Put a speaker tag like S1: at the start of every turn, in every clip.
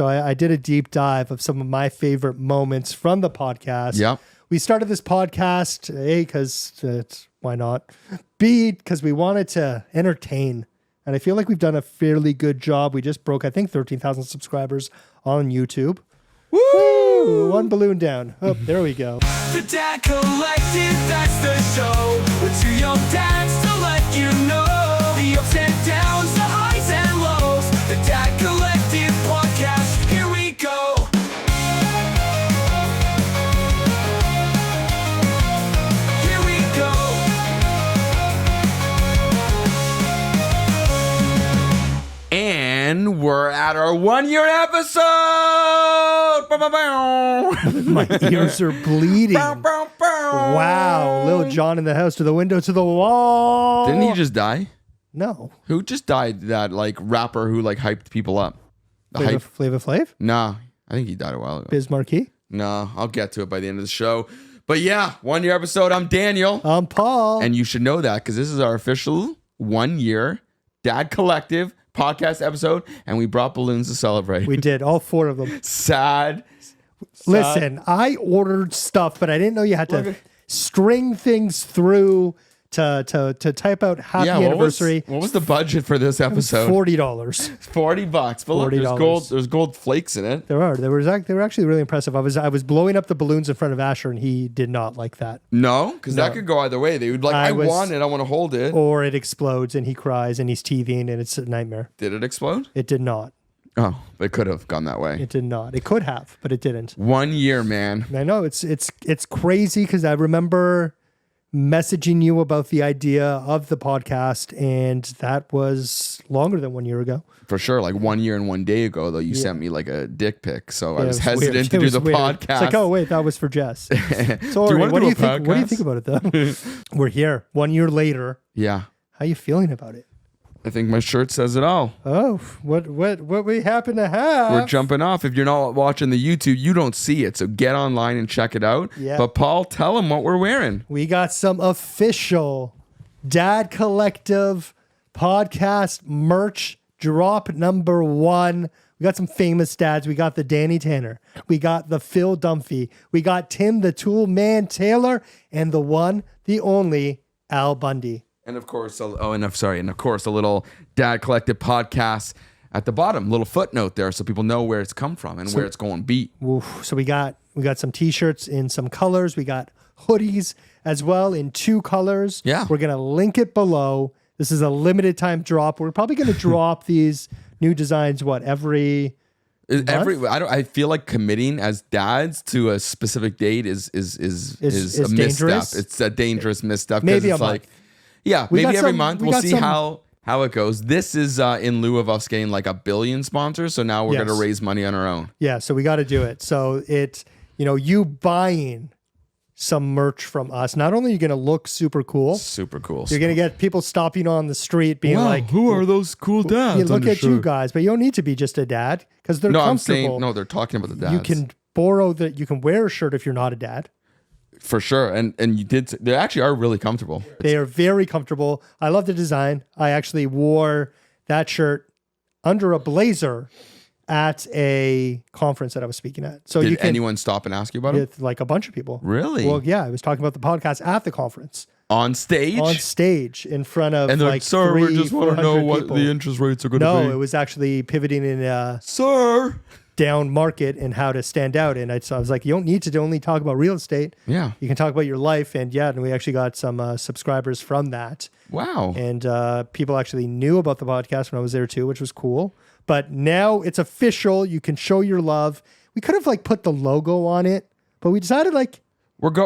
S1: So I did a deep dive of some of my favorite moments from the podcast.
S2: Yep.
S1: We started this podcast, A, because why not? B, because we wanted to entertain. And I feel like we've done a fairly good job. We just broke, I think, 13,000 subscribers on YouTube. Woo! One balloon down. Oh, there we go.
S3: The Dad Collective, that's the show. With two young dads to let you know the ups and downs, the highs and lows. The Dad Collective podcast, here we go. Here we go.
S2: And we're at our 1-year episode.
S1: My ears are bleeding. Wow. Little John in the house, to the window, to the wall.
S2: Didn't he just die?
S1: No.
S2: Who just died? That like rapper who like hyped people up.
S1: Flavor Flav?
S2: Nah, I think he died a while ago.
S1: Biz Markie?
S2: No, I'll get to it by the end of the show. But yeah, 1-year episode. I'm Daniel.
S1: I'm Paul.
S2: And you should know that because this is our official 1-year Dad Collective podcast episode, and we brought balloons to celebrate.
S1: We did, all 4 of them.
S2: Sad.
S1: Listen, I ordered stuff, but I didn't know you had to string things through to type out happy anniversary.
S2: What was the budget for this episode?
S1: $40.
S2: $40. But look,
S1: $40.
S2: there's gold flakes in it.
S1: They were actually really impressive. I was blowing up the balloons in front of Asher, and he did not like that.
S2: No, because that could go either way. They would like, I want it, I want to hold it.
S1: Or it explodes, and he cries, and he's teething, and it's a nightmare.
S2: Did it explode?
S1: It did not.
S2: Oh, it could have gone that way.
S1: It did not. It could have, but it didn't.
S2: 1 year, man.
S1: I know it's crazy because I remember messaging you about the idea of the podcast, and that was longer than 1 year ago.
S2: For sure, like 1 year and 1 day ago, though, you sent me like a dick pic, so I was hesitant to do the podcast.
S1: It's like, oh wait, that was for Jess. Sorry, what do you think? What do you think about it though? We're here 1 year later.
S2: Yeah.
S1: How you feeling about it?
S2: I think my shirt says it all.
S1: Oh, what we happen to have?
S2: We're jumping off. If you're not watching the YouTube, you don't see it, so get online and check it out.
S1: Yeah.
S2: But Paul, tell them what we're wearing.
S1: We got some official Dad Collective podcast merch. Drop number 1. We got some famous dads. We got the Danny Tanner. We got the Phil Dunphy. We got Tim the Tool Man Taylor, and the one, the only Al Bundy.
S2: And of course, a little Dad Collective podcast at the bottom, little footnote there, so people know where it's come from and where it's going to be.
S1: So we got some T-shirts in some colors. We got hoodies as well in 2 colors.
S2: Yeah,
S1: we're gonna link it below. This is a limited time drop. We're probably gonna drop these new designs every month?
S2: I feel like committing as dads to a specific date is a
S1: dangerous.
S2: misstep. It's a dangerous misstep.
S1: Maybe
S2: it's
S1: a
S2: like,
S1: month.
S2: Yeah, maybe every month. We'll see how it goes. This is in lieu of us getting like 1 billion sponsors. So now we're going to raise money on our own.
S1: Yeah, so we got to do it. So it's, you buying some merch from us. Not only are you going to look super cool.
S2: You're
S1: going to get people stopping on the street being like,
S2: who are those cool dads?
S1: You look at you guys, but you don't need to be just a dad because they're comfortable.
S2: They're talking about the dads.
S1: You can you can wear a shirt if you're not a dad.
S2: For sure. And they actually are really comfortable.
S1: They are very comfortable. I love the design. I actually wore that shirt under a blazer at a conference that I was speaking at. So
S2: Did anyone stop and ask you about it?
S1: Like a bunch of people.
S2: Really?
S1: Well, yeah. I was talking about the podcast at the conference.
S2: On stage
S1: in front of
S2: and
S1: like
S2: sir, we just want to know what
S1: people.
S2: the interest rates are going to be.
S1: No, it was actually pivoting in
S2: sir,
S1: down market and how to stand out. And I was like, you don't need to only talk about real estate.
S2: Yeah.
S1: You can talk about your life. And we actually got some subscribers from that.
S2: Wow.
S1: And people actually knew about the podcast when I was there too, which was cool. But now it's official. You can show your love. We could have put the logo on it, but we decided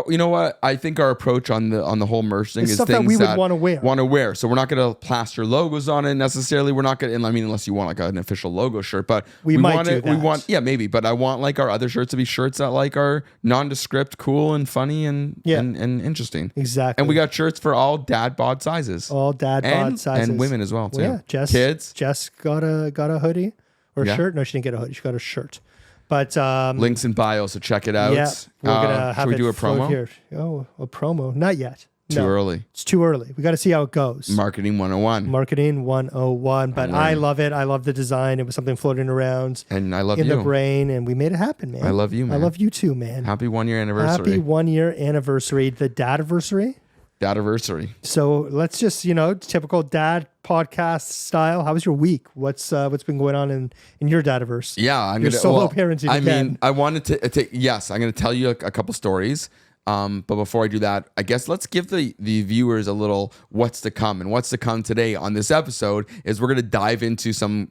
S2: you know what? I think our approach on the whole merch thing is
S1: stuff
S2: things
S1: that we would want to wear.
S2: So we're not going to plaster logos on it necessarily. We're not going to, unless you want an official logo shirt, but
S1: we might do that.
S2: Maybe, but I want our other shirts to be shirts that are nondescript, cool and funny and interesting.
S1: Exactly.
S2: And we got shirts for all dad bod sizes.
S1: All dad bod sizes.
S2: And women as well too.
S1: Well, yeah, Jess got a hoodie or a shirt. No, she didn't get a hoodie. She got a shirt. But
S2: links in bio, so check it out.
S1: Yeah, we're gonna have
S2: should we
S1: it
S2: do a promo
S1: here. Oh, a promo? Not yet.
S2: too early.
S1: It's too early. We got to see how it goes.
S2: Marketing 101.
S1: Marketing 101. But I love it. I love the design. It was something floating around
S2: And I love
S1: in
S2: you.
S1: the brain, and we made it happen, man.
S2: I love you, man.
S1: I love you too, man.
S2: Happy 1 year anniversary.
S1: Happy 1 year anniversary. The dad-versary.
S2: Dadiversary.
S1: So let's just, typical dad podcast style. How was your week? What's been going on in your dadiverse?
S2: Yeah, I'm
S1: Your
S2: gonna
S1: solo parenting
S2: I
S1: again.
S2: mean, I wanted to take. Yes, I'm gonna tell you a couple stories. But before I do that, I guess let's give the viewers a little what's to come. And what's to come today on this episode is we're gonna dive into some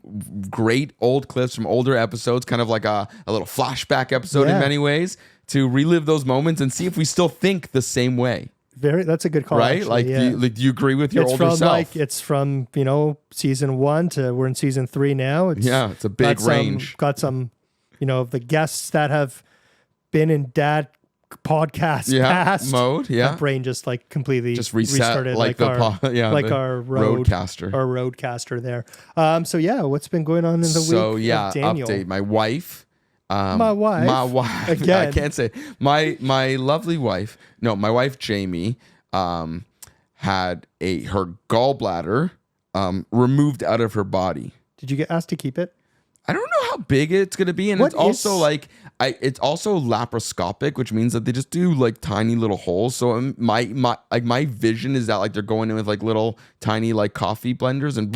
S2: great old clips from older episodes, kind of like a little flashback episode in many ways, to relive those moments and see if we still think the same way.
S1: That's a good call,
S2: Right?
S1: actually,
S2: Like,
S1: yeah.
S2: do you agree with your
S1: It's
S2: older
S1: from
S2: self?
S1: it's from season 1 to we're in season 3 now. It's
S2: It's a big
S1: got
S2: range.
S1: Got some the guests that have been in dad podcast past
S2: mode. Yeah,
S1: That brain just like completely
S2: just reset
S1: restarted,
S2: like the
S1: our
S2: roadcaster.
S1: our roadcaster there. So yeah, what's been going on in the week? of Daniel?
S2: Update. My wife.
S1: My wife again.
S2: I can't say my lovely wife. No, my wife Jamie had her gallbladder removed out of her body.
S1: Did you get asked to keep it?
S2: I don't know how big it's gonna be, and
S1: What
S2: it's also
S1: is-
S2: it's also laparoscopic, which means that they just do like tiny little holes. So my vision is that like they're going in with like little tiny like coffee blenders and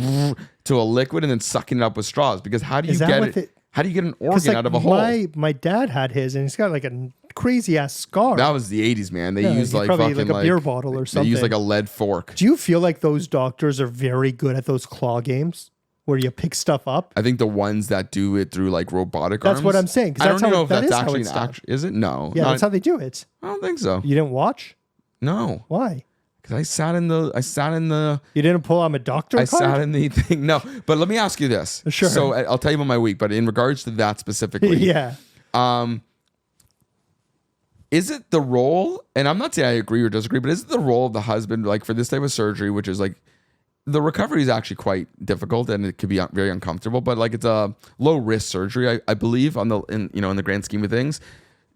S2: to a liquid and then sucking it up with straws. Because how do you
S1: Is that
S2: get
S1: what
S2: it? How do you get an organ
S1: Like
S2: out of a hole?
S1: my dad had his, and he's got like a crazy ass scar.
S2: That was the 80s, man. They
S1: Yeah,
S2: used
S1: you
S2: like
S1: probably
S2: fucking
S1: like a beer bottle or
S2: They used
S1: something.
S2: like a lead fork.
S1: Do you feel like those doctors are very good at those claw games where you pick stuff up?
S2: I think the ones that do it through like robotic
S1: That's
S2: arms.
S1: what I'm saying, 'cause
S2: I
S1: that's
S2: don't
S1: how
S2: know
S1: it-
S2: if
S1: that
S2: that's
S1: is how
S2: actually
S1: it's
S2: an
S1: done.
S2: action. Is it? No.
S1: Yeah,
S2: not-
S1: that's how they do it.
S2: I don't think so.
S1: You didn't watch?
S2: No.
S1: Why?
S2: Because I sat in the
S1: You didn't pull out a doctor
S2: I
S1: card?
S2: sat in the thing. No, but let me ask you this.
S1: Sure.
S2: So I'll tell you about my week, but in regards to that specifically,
S1: Yeah.
S2: is it the role? And I'm not saying I agree or disagree, but is it the role of the husband, like for this type of surgery, which is like the recovery is actually quite difficult and it could be very uncomfortable, but like it's a low risk surgery, I believe, in the grand scheme of things.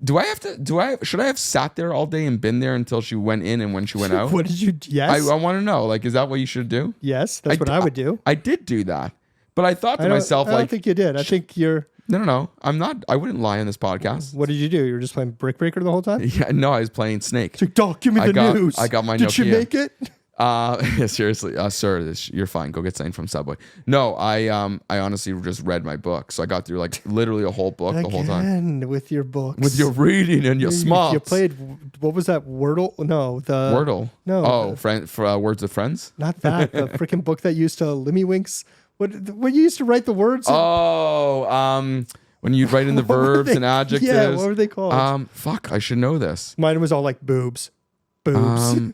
S2: Should I have sat there all day and been there until she went in and when she went out?
S1: What did you? Yes.
S2: I want to know, like, is that what you should do?
S1: Yes, that's what I would do.
S2: I did do that, but I thought to
S1: I don't-
S2: myself,
S1: I don't
S2: like,
S1: think you did. I think you're.
S2: no, I'm not. I wouldn't lie on this podcast.
S1: What did you do? You were just playing Brick Breaker the whole time?
S2: Yeah, no, I was playing Snake.
S1: It's like, Doc, give me the news.
S2: I got my
S1: Did she
S2: Nokia.
S1: make it?
S2: Seriously, sir, you're fine. Go get something from Subway. No, I honestly just read my book, so I got through like literally a whole book the whole time.
S1: Again, with your books.
S2: With your reading and your smarts.
S1: You played, what was that, Wordle? No, the...
S2: Wordle.
S1: No.
S2: Oh, Words with Friends.
S1: Not that. The freaking book that used to Limmywinks. What you used to write the words? in?
S2: Oh, when you'd write in the
S1: What were
S2: verbs
S1: they-
S2: and adjectives.
S1: Yeah, what were they called?
S2: Fuck, I should know this.
S1: Mine was all like boobs. Boobs.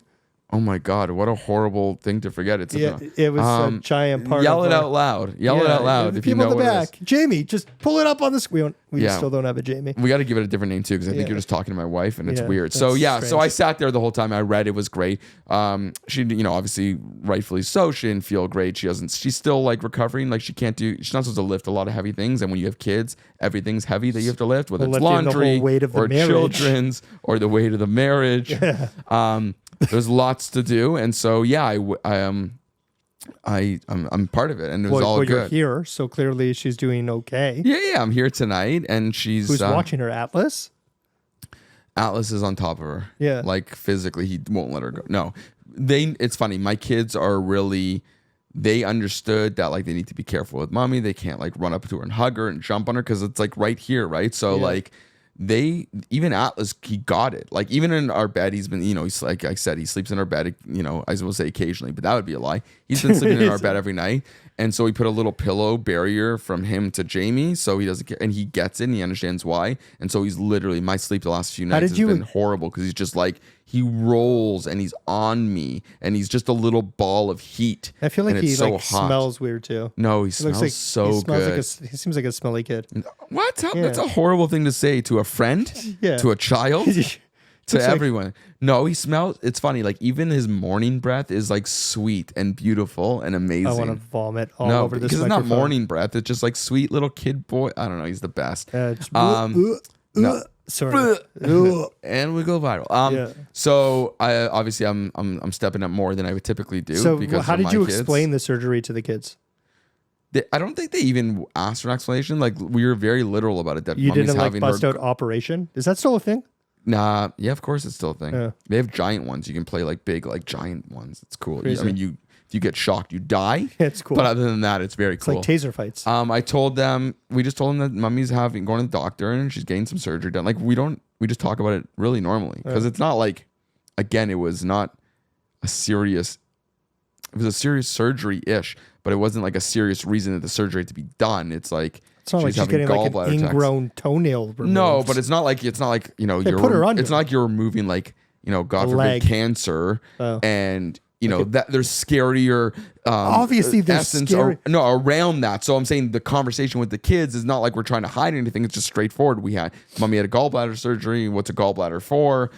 S2: Oh my God, what a horrible thing to forget. It's
S1: Yeah, it was a giant part
S2: Yell
S1: of
S2: it out loud. Yell it
S1: Yeah,
S2: out loud
S1: the
S2: if you
S1: people
S2: know
S1: in the
S2: what it is.
S1: back. Jamie, just pull it up on the screen. We
S2: Yeah.
S1: still don't have a Jamie.
S2: We got to give it a different name too, because I think
S1: Yeah.
S2: you're just talking to my wife, and it's
S1: Yeah,
S2: weird. So
S1: that's
S2: yeah, so
S1: strange.
S2: I sat there the whole time. I read. It was great. She, obviously, rightfully so. She didn't feel great. She's still like recovering. Like she's not supposed to lift a lot of heavy things. And when you have kids, everything's heavy that you have to lift, whether it's
S1: Lifting the whole
S2: laundry
S1: weight of the
S2: or
S1: marriage.
S2: children's or the weight of the marriage. There's lots to do, and so yeah, I'm part of it, and it was all
S1: Well, you're
S2: good.
S1: here, so clearly she's doing okay.
S2: Yeah, I'm here tonight, and she's
S1: Who's watching her? Atlas?
S2: Atlas is on top of her.
S1: Yeah.
S2: Like physically, he won't let her go. No, it's funny. My kids are really, they understood that like they need to be careful with mommy. They can't like run up to her and hug her and jump on her because it's like right here, right? So
S1: Yeah.
S2: like even Atlas, he got it. Like even in our bed, he's been, he's like I said, he sleeps in our bed, I will say occasionally, but that would be a lie. He's been sleeping in our bed every night. And so we put a little pillow barrier from him to Jamie, so he doesn't get, and he gets it and he understands why. And so he's literally, my sleep the last few nights has been horrible because he's just like, he rolls and he's on me and he's just a little ball of heat.
S1: I feel like
S2: and
S1: he
S2: it's so
S1: like
S2: hot.
S1: smells weird too.
S2: No, he
S1: He
S2: smells
S1: looks like
S2: so
S1: he smells
S2: good.
S1: Like he seems like a smelly kid.
S2: What? That's a horrible thing to say to a friend,
S1: Yeah.
S2: to a child, to
S1: Looks like-
S2: everyone. No, he smells. It's funny. Like even his morning breath is like sweet and beautiful and amazing.
S1: I want to vomit all
S2: no,
S1: over this
S2: because it's not
S1: microphone.
S2: morning breath. It's just like sweet little kid boy. I don't know. He's the best.
S1: Just-
S2: No,
S1: Sorry. Ugh.
S2: and we go viral.
S1: Yeah.
S2: So I obviously I'm stepping up more than I would typically do.
S1: So
S2: because
S1: how
S2: of
S1: did
S2: my
S1: you
S2: kids.
S1: explain the surgery to the kids?
S2: I don't think they even asked for an explanation. Like we were very literal about it. That
S1: You
S2: mommy's
S1: didn't like
S2: having
S1: bust
S2: her-
S1: out operation? Is that still a thing?
S2: Nah, yeah, of course it's still a thing.
S1: Yeah.
S2: They have giant ones. You can play like big, like giant ones. It's cool.
S1: Crazy.
S2: I mean, if you get shocked, you die.
S1: It's cool.
S2: But other than that, it's very
S1: It's
S2: cool.
S1: like taser fights.
S2: I told them, we just told them that mommy's going to the doctor and she's getting some surgery done. Like we just talk about it really normally because it's not like, again, it was not a serious, it was a serious surgery-ish, but it wasn't like a serious reason that the surgery had to be done. It's like,
S1: It's not like she's
S2: having
S1: getting like an
S2: gallbladder attacks.
S1: ingrown toenail removed.
S2: No, but it's not like
S1: They
S2: you're
S1: put her under.
S2: it's not like you're removing like God forbid
S1: leg.
S2: cancer
S1: Oh.
S2: and that there's scarier
S1: Obviously, there's
S2: essence
S1: scary-
S2: around that. So I'm saying the conversation with the kids is not like we're trying to hide anything. It's just straightforward. Mommy had a gallbladder surgery. What's a gallbladder for?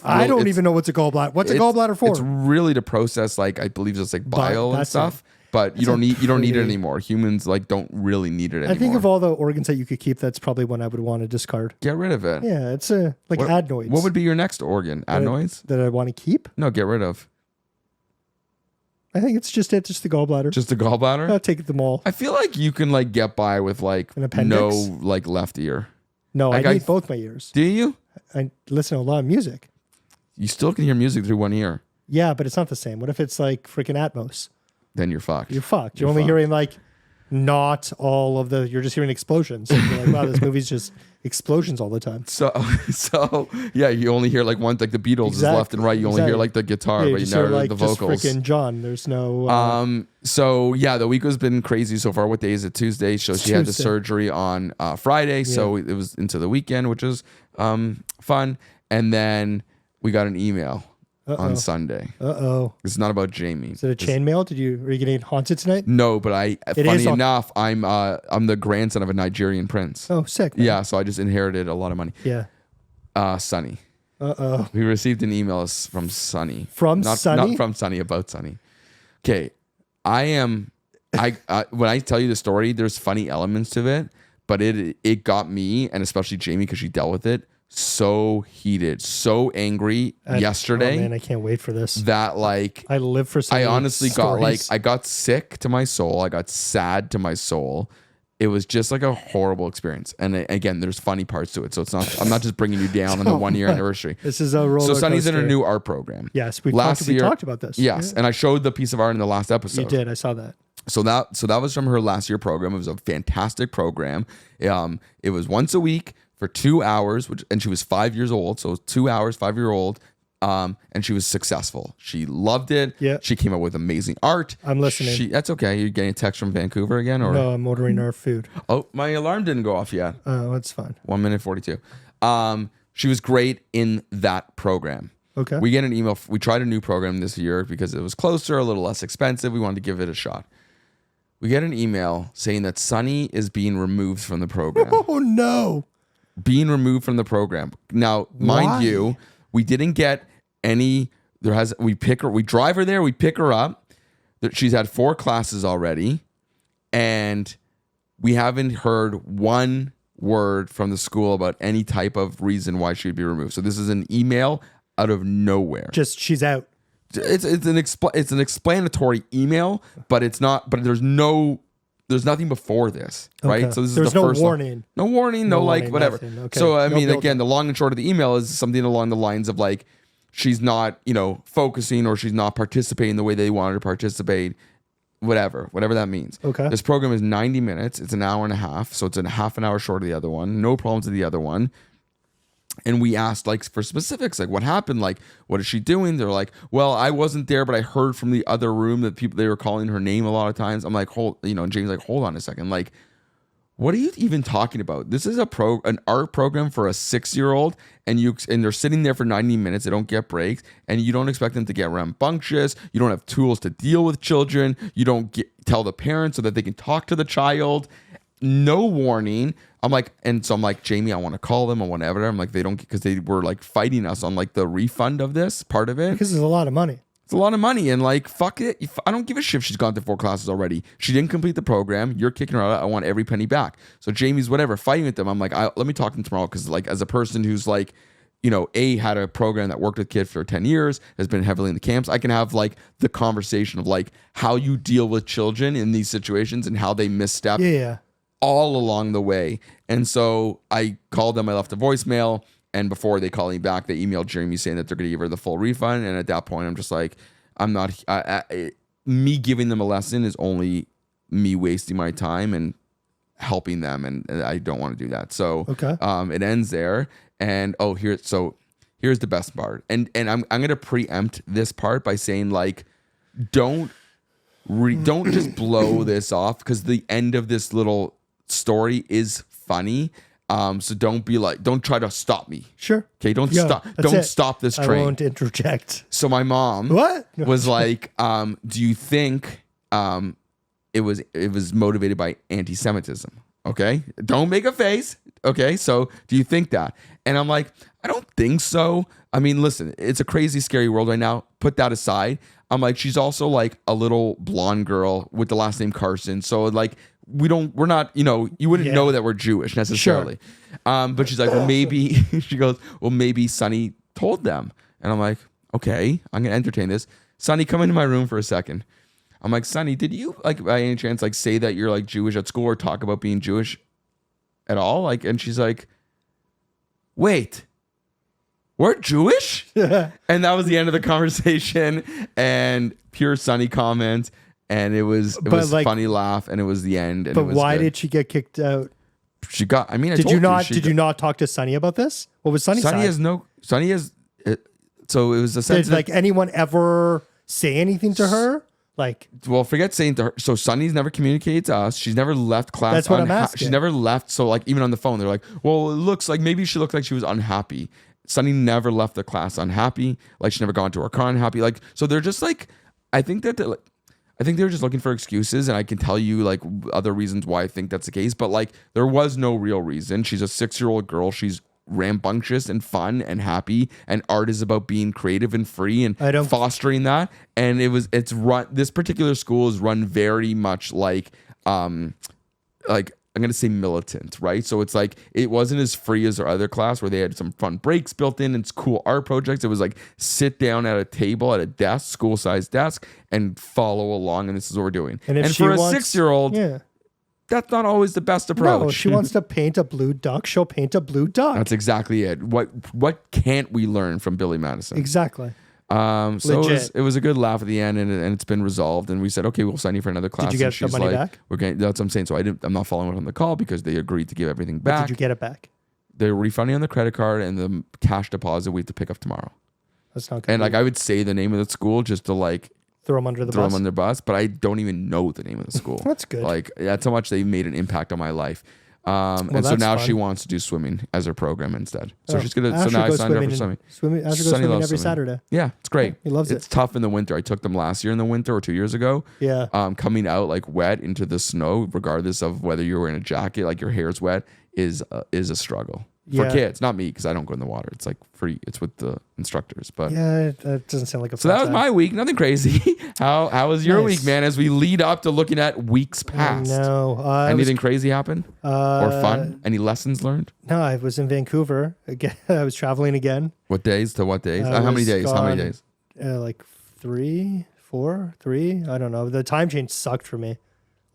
S1: I don't even know what's a gallbladder. What's a gallbladder for?
S2: It's really to process like I believe it's like bile and
S1: that's
S2: stuff. But you don't need it
S1: pretty-
S2: anymore. Humans like don't really need it anymore.
S1: I think of all the organs that you could keep, that's probably one I would want to discard.
S2: Get rid of it.
S1: Yeah, it's like adenoids.
S2: What would be your next organ? Adenoids?
S1: that I want to keep?
S2: No, get rid of.
S1: I think it's just the gallbladder.
S2: Just a gallbladder?
S1: I'll take them all.
S2: I feel like you can like get by with like
S1: An appendix?
S2: no like left ear.
S1: No,
S2: Like,
S1: I
S2: I-
S1: need both my ears.
S2: Do you?
S1: I listen to a lot of music.
S2: You still can hear music through one ear.
S1: Yeah, but it's not the same. What if it's like freaking Atmos?
S2: Then you're fucked.
S1: You're fucked. You're
S2: You're
S1: only
S2: fucked.
S1: hearing like not all of the. You're just hearing explosions. You're like, wow, this movie's just explosions all the time.
S2: So yeah, you only hear like one like the Beatles is left and right. You only hear
S1: Exactly.
S2: like the guitar,
S1: Yeah,
S2: but you
S1: just hear,
S2: never
S1: like
S2: the
S1: just
S2: vocals.
S1: freaking John. There's no.
S2: So yeah, the week has been crazy so far. What day is it? Tuesday. So she had the
S1: Tuesday.
S2: surgery on Friday, so it was into the weekend, which is fun. And then we got an email on Sunday.
S1: Uh-oh.
S2: It's not about Jamie.
S1: Is it a chainmail? Are you getting haunted tonight?
S2: No, but funny
S1: is on-
S2: enough, I'm the grandson of a Nigerian prince.
S1: Oh, sick. Man.
S2: Yeah, so I just inherited a lot of money.
S1: Yeah.
S2: Sunny.
S1: Uh-oh.
S2: We received an email from Sunny.
S1: From
S2: not,
S1: Sunny?
S2: Not from Sunny, about Sunny. Okay. when I tell you the story, there's funny elements to it, but it got me, and especially Jamie, because she dealt with it, so heated, so angry yesterday.
S1: Oh, man, I can't wait for this.
S2: that like
S1: I live for some
S2: I honestly got like
S1: stories.
S2: I got sick to my soul. I got sad to my soul. It was just like a horrible experience. And again, there's funny parts to it. So it's not. I'm not just bringing you down on the 1 year anniversary.
S1: This is a roller
S2: So Sunny's in a
S1: coaster.
S2: new art program.
S1: Yes, we
S2: Last year,
S1: talked about this.
S2: Yes, and I showed the piece of art in the last episode.
S1: You did. I saw that.
S2: So that was from her last year program. It was a fantastic program. It was once a week for 2 hours, and she was 5 years old. So 2 hours, 5-year-old. And she was successful. She loved it.
S1: Yeah.
S2: She came up with amazing art.
S1: I'm listening.
S2: That's okay. You're getting a text from Vancouver again, or
S1: No, I'm ordering our food.
S2: oh, my alarm didn't go off yet.
S1: Oh, that's fine.
S2: 1 minute 42. She was great in that program.
S1: Okay.
S2: We get an email. We tried a new program this year because it was closer, a little less expensive. We wanted to give it a shot. We get an email saying that Sunny is being removed from the program.
S1: Oh no.
S2: Being removed from the program. Now, mind
S1: Why?
S2: you, we didn't get any. We drive her there. We pick her up. She's had 4 classes already, and we haven't heard one word from the school about any type of reason why she'd be removed. So this is an email out of nowhere.
S1: Just she's out.
S2: It's an explanatory email, but it's not. But there's nothing before this, right?
S1: Okay.
S2: So this
S1: There's
S2: is the
S1: no
S2: first
S1: warning.
S2: No warning, no like
S1: warning,
S2: whatever.
S1: nothing. Okay.
S2: So I
S1: No
S2: mean,
S1: build
S2: again,
S1: up.
S2: the long and short of the email is something along the lines of like she's not, focusing, or she's not participating the way they wanted to participate. Whatever that means.
S1: Okay.
S2: This program is 90 minutes. It's an hour and a half, so it's a half an hour short of the other one. No problems with the other one. And we asked like for specifics, like what happened, like what is she doing? They're like, well, I wasn't there, but I heard from the other room that they were calling her name a lot of times. I'm like, and James like, hold on a second, like, what are you even talking about? This is an art program for a 6-year-old, and they're sitting there for 90 minutes. They don't get breaks, and you don't expect them to get rambunctious. You don't have tools to deal with children. You don't tell the parents so that they can talk to the child. No warning. I'm like, Jamie, I want to call them or whatever. I'm like, they don't, because they were like fighting us on like the refund of this part of it.
S1: Because it's a lot of money.
S2: It's a lot of money, and like, fuck it. I don't give a shit if she's gone through 4 classes already. She didn't complete the program. You're kicking her out. I want every penny back. So Jamie's whatever, fighting with them. I'm like, let me talk to them tomorrow, because like, as a person who's like, you know, had a program that worked with kids for 10 years, has been heavily in the camps, I can have like the conversation of like how you deal with children in these situations and how they misstep all along the way. And so I called them. I left a voicemail. And before they call me back, they emailed Jeremy saying that they're going to give her the full refund. And at that point, I'm just like, I'm not, me giving them a lesson is only me wasting my time and helping them. And I don't want to do that. So it ends there. And here's the best part. And I'm going to preempt this part by saying like, don't just blow this off, because the end of this little story is funny. So don't try to stop me.
S1: Sure.
S2: Okay. Don't stop this train.
S1: I won't interject.
S2: So my mom was like, do you think it was motivated by anti-Semitism? Okay. Don't make a face. Okay. So do you think that? And I'm like, I don't think so. I mean, listen, it's a crazy, scary world right now. Put that aside. I'm like, she's also like a little blonde girl with the last name Carson. So like, we're not, you know, you wouldn't know that we're Jewish necessarily. Sure. But she's like, well, maybe, she goes, well, maybe Sonny told them. And I'm like, okay, I'm going to entertain this. Sonny, come into my room for a second. I'm like, Sonny, did you like by any chance like say that you're like Jewish at school or talk about being Jewish at all? Like, and she's like, wait, we're Jewish? And that was the end of the conversation, and pure Sonny comment. And it was like, funny laugh, and it was the end. And
S1: but
S2: it was
S1: why
S2: good.
S1: did she get kicked out?
S2: She got. I mean,
S1: did you not talk to Sonny about this? What was Sonny's
S2: Sonny
S1: side?
S2: Sonny has. So it was a sense.
S1: Did like anyone ever say anything to her? Like,
S2: well, forget saying to her. So Sonny's never communicated to us. She's never left class.
S1: That's what I'm asking.
S2: She's never left. So like, even on the phone, they're like, well, it looks like maybe she looked like she was unhappy. Sonny never left the class unhappy. Like, she never got into her car unhappy. Like, so they're just like, I think they were just looking for excuses, and I can tell you like other reasons why I think that's the case, but like there was no real reason. She's a 6-year-old girl. She's rambunctious and fun and happy, and art is about being creative and free and fostering that. And it's run, this particular school is run very much like I'm going to say militant, right? So it's like, it wasn't as free as our other class where they had some fun breaks built in and cool art projects. It was like, sit down at a table at a desk, school-sized desk, and follow along, and this is what we're doing. And for a 6-year-old, that's not always the best approach.
S1: No, she wants to paint a blue duck, she'll paint a blue duck.
S2: That's exactly it. What can't we learn from Billy Madison?
S1: Exactly.
S2: So it was a good laugh at the end, and it's been resolved. And we said, okay, we'll sign you for another class.
S1: Did you get the money back?
S2: That's what I'm saying. So I'm not following up on the call because they agreed to give everything back.
S1: But did you get it back?
S2: They're refunding on the credit card, and the cash deposit we have to pick up tomorrow.
S1: That's not good.
S2: And like, I would say the name of the school just to like
S1: throw them under the bus,
S2: but I don't even know the name of the school.
S1: That's good.
S2: Like, that's how much they made an impact on my life. And so now she wants to do swimming as her program instead. So she's gonna. So now I signed her up for swimming.
S1: Asher goes swimming every Saturday.
S2: Yeah, it's great.
S1: He loves it.
S2: It's tough in the winter. I took them last year in the winter or 2 years ago.
S1: Yeah.
S2: Coming out like wet into the snow, regardless of whether you're wearing a jacket, like your hair's wet, is a struggle for kids. Not me, because I don't go in the water. It's like free. It's with the instructors. But
S1: yeah, that doesn't sound like a.
S2: So that was my week. Nothing crazy. How was your week, man? As we lead up to looking at weeks past.
S1: No.
S2: Anything crazy happen or fun? Any lessons learned?
S1: No, I was in Vancouver again. I was traveling again.
S2: What days to what days? How many days? How many days?
S1: Like 3, 4, 3. I don't know. The time change sucked for me.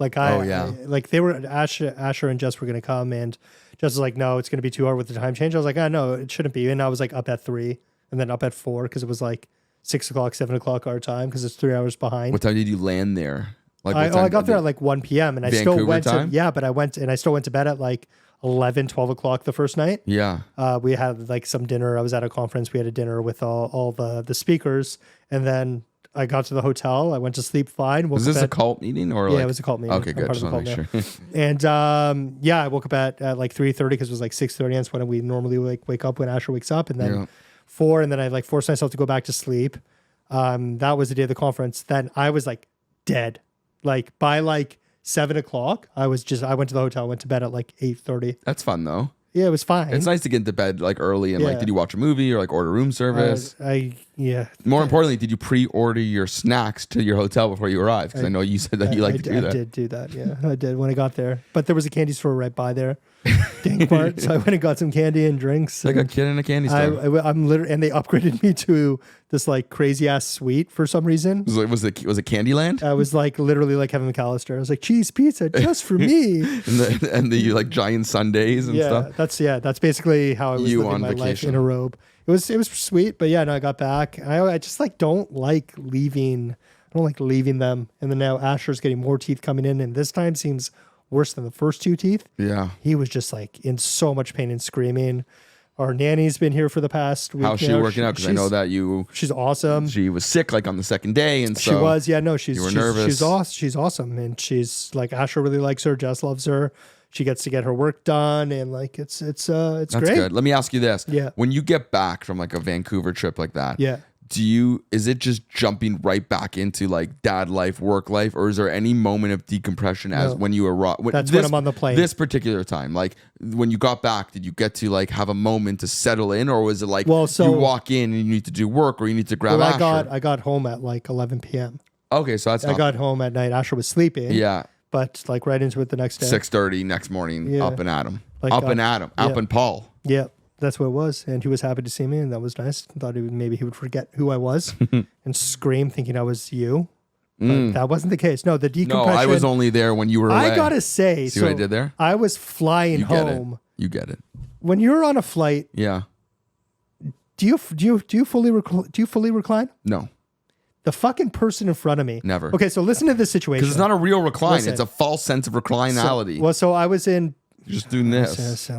S1: Like they were Asher and Jess were gonna come, and Jess was like, no, it's gonna be too hard with the time change. I was like, no, it shouldn't be. And I was like up at 3 and then up at 4 because it was like 6 o'clock, 7 o'clock our time because it's 3 hours behind.
S2: What time did you land there? Like,
S1: I got there at like 1 p.m. and I
S2: Vancouver
S1: still went
S2: time?
S1: but I still went to bed at like 11, 12 o'clock the first night.
S2: Yeah.
S1: We had like some dinner. I was at a conference. We had a dinner with all the speakers, and then I got to the hotel. I went to sleep fine.
S2: Was this a cult meeting or
S1: it was a cult meeting.
S2: Okay, good. Just want to make sure.
S1: And I woke up at like 3:30 because it was like 6:30. That's when we normally wake up when Asher wakes up, and then 4, and then I like forced myself to go back to sleep. That was the day of the conference. Then I was like dead. Like by like 7 o'clock, I went to the hotel, went to bed at like 8:30.
S2: That's fun though.
S1: Yeah, it was fine.
S2: It's nice to get into bed like early and like, did you watch a movie or like order room service?
S1: I Yeah.
S2: More importantly, did you pre-order your snacks to your hotel before you arrived? Because I know you said that you like to do that.
S1: I did do that. Yeah, I did when I got there. But there was a candy store right by there, Dank Mart. So I went and got some candy and drinks.
S2: Like a kid in a candy store.
S1: I'm literally, and they upgraded me to this like crazy ass suite for some reason.
S2: Was it Candyland?
S1: I was like literally like Kevin McAllister. I was like cheese pizza just for me.
S2: and the like giant sundaes and stuff.
S1: That's basically how I was living my life in a robe. It was sweet, but yeah, no, I got back. I just like don't like leaving. I don't like leaving them. And then now Asher's getting more teeth coming in, and this time seems worse than the first 2 teeth.
S2: Yeah,
S1: he was just like in so much pain and screaming. Our nanny's been here for the past week.
S2: How's she working out? Because I know that
S1: she's awesome.
S2: She was sick like on the second day, and so
S1: she was. Yeah, no, she's
S2: nervous.
S1: She's awesome, and she's like Asher really likes her. Jess loves her. She gets to get her work done, and like it's
S2: That's
S1: great.
S2: good. Let me ask you this:
S1: Yeah.
S2: when you get back from like a Vancouver trip like that,
S1: Yeah.
S2: is it just jumping right back into like dad life, work life, or is there any moment of decompression as when you arrive?
S1: That's when I'm on the plane.
S2: This particular time, like when you got back, did you get to like have a moment to settle in, or was it like you walk in and you need to do work, or you need to grab Asher?
S1: I got home at like 11 p.m.
S2: Okay, so that's
S1: I got home at night. Asher was sleeping.
S2: Yeah.
S1: But like right into it the next day.
S2: 6:30 next morning, up and at him.
S1: Like,
S2: up and Paul.
S1: Yeah, that's what it was. And he was happy to see me, and that was nice. Thought maybe he would forget who I was and scream thinking I was you. But that wasn't the case. No, the decompression.
S2: No, I was only there when you were away.
S1: I gotta say,
S2: see what I did there?
S1: I was flying home.
S2: You get it.
S1: When you're on a flight,
S2: yeah.
S1: Do you fully recline?
S2: No.
S1: The fucking person in front of me.
S2: Never.
S1: Okay, so listen to this situation.
S2: Because it's not a real recline.
S1: Listen.
S2: It's a false sense of reclinality.
S1: So I was in.
S2: You're just doing this.
S1: I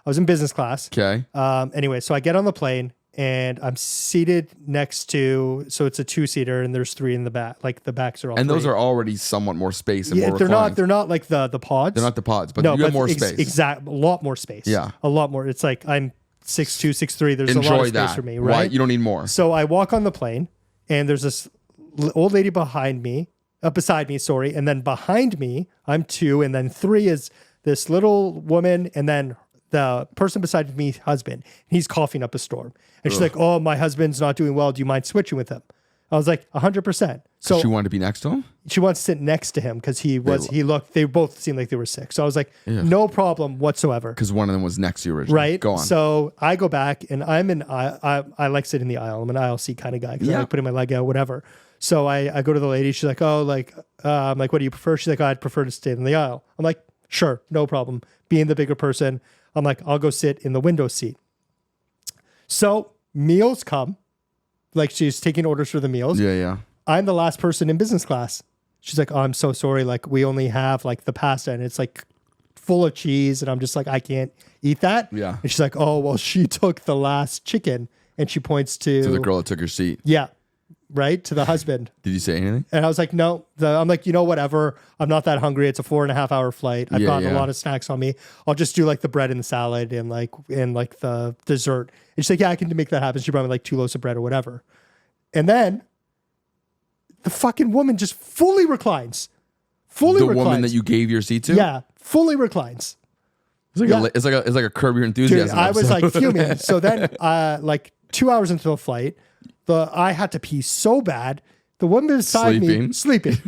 S1: was in business class.
S2: Okay.
S1: Anyway, so I get on the plane and I'm seated next to. So it's a 2-seater and there's 3 in the back. Like the backs are all.
S2: And
S1: three.
S2: those are already somewhat more space and more
S1: they're
S2: reclined.
S1: They're not like the pods.
S2: They're not the pods, but you have more space.
S1: Exact. A lot more space.
S2: Yeah.
S1: A lot more. It's like I'm 6'2", 6'3". There's
S2: Enjoy
S1: a lot of space
S2: that.
S1: for me,
S2: Why?
S1: right?
S2: You don't need more.
S1: So I walk on the plane and there's this old lady beside me, and then behind me, I'm 2, and then 3 is this little woman, and then the person beside me, husband. He's coughing up a storm, and she's like, "Oh, my husband's not doing well. Do you mind switching with him?" I was like, 100%. So
S2: she wanted to be next to him?
S1: She wants to sit next to him because they both seemed like they were sick. So I was like, no problem whatsoever.
S2: Because one of them was next to you originally.
S1: Right.
S2: Go on.
S1: So I go back and I like sitting in the aisle. I'm an aisle seat kind of guy because I like putting my leg out, whatever. So I go to the lady. She's like, oh, like, I'm like, what do you prefer? She's like, oh, I'd prefer to stay in the aisle. I'm like, sure, no problem. Being the bigger person, I'm like, I'll go sit in the window seat. So meals come. Like she's taking orders for the meals.
S2: Yeah.
S1: I'm the last person in business class. She's like, oh, I'm so sorry. Like we only have like the pasta and it's like full of cheese. And I'm just like, I can't eat that.
S2: Yeah.
S1: And she's like, oh, well, she took the last chicken. And she points to
S2: the girl that took your seat.
S1: Yeah. Right. To the husband.
S2: Did you say anything?
S1: And I was like, no. I'm like, whatever. I'm not that hungry. It's a 4.5-hour flight. I've gotten a lot of snacks on me. I'll just do like the bread and the salad and like the dessert. And she's like, yeah, I can make that happen. She brought me like 2 loaves of bread or whatever. And then the fucking woman just fully reclines.
S2: The woman that you gave your seat to?
S1: Yeah, fully reclines.
S2: It's like a Curb Your Enthusiasm.
S1: Dude, I was like fuming. So then, like 2 hours into the flight, I had to pee so bad. The woman beside me sleeping.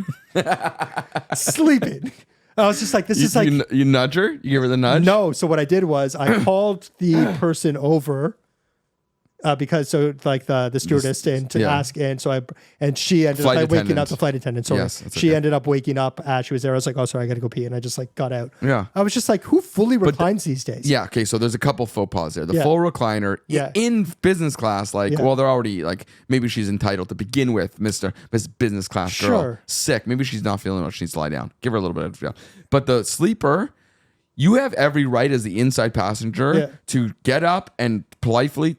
S1: Sleeping. I was just like, this is like
S2: you nudge her. You give her the nudge.
S1: No. So what I did was I called the person over. Because the stewardess and to ask, and so she ended up waking up, the flight attendant. So she ended up waking up as she was there. I was like, oh, sorry, I got to go pee, and I just like got out.
S2: Yeah,
S1: I was just like, who fully reclines these days?
S2: Yeah, okay, so there's a couple faux pas there. The full recliner in business class, well, they're already like maybe she's entitled to begin with, Miss Business Class girl, sick. Maybe she's not feeling well. She needs to lie down. Give her a little bit of but the sleeper. You have every right as the inside passenger to get up and politely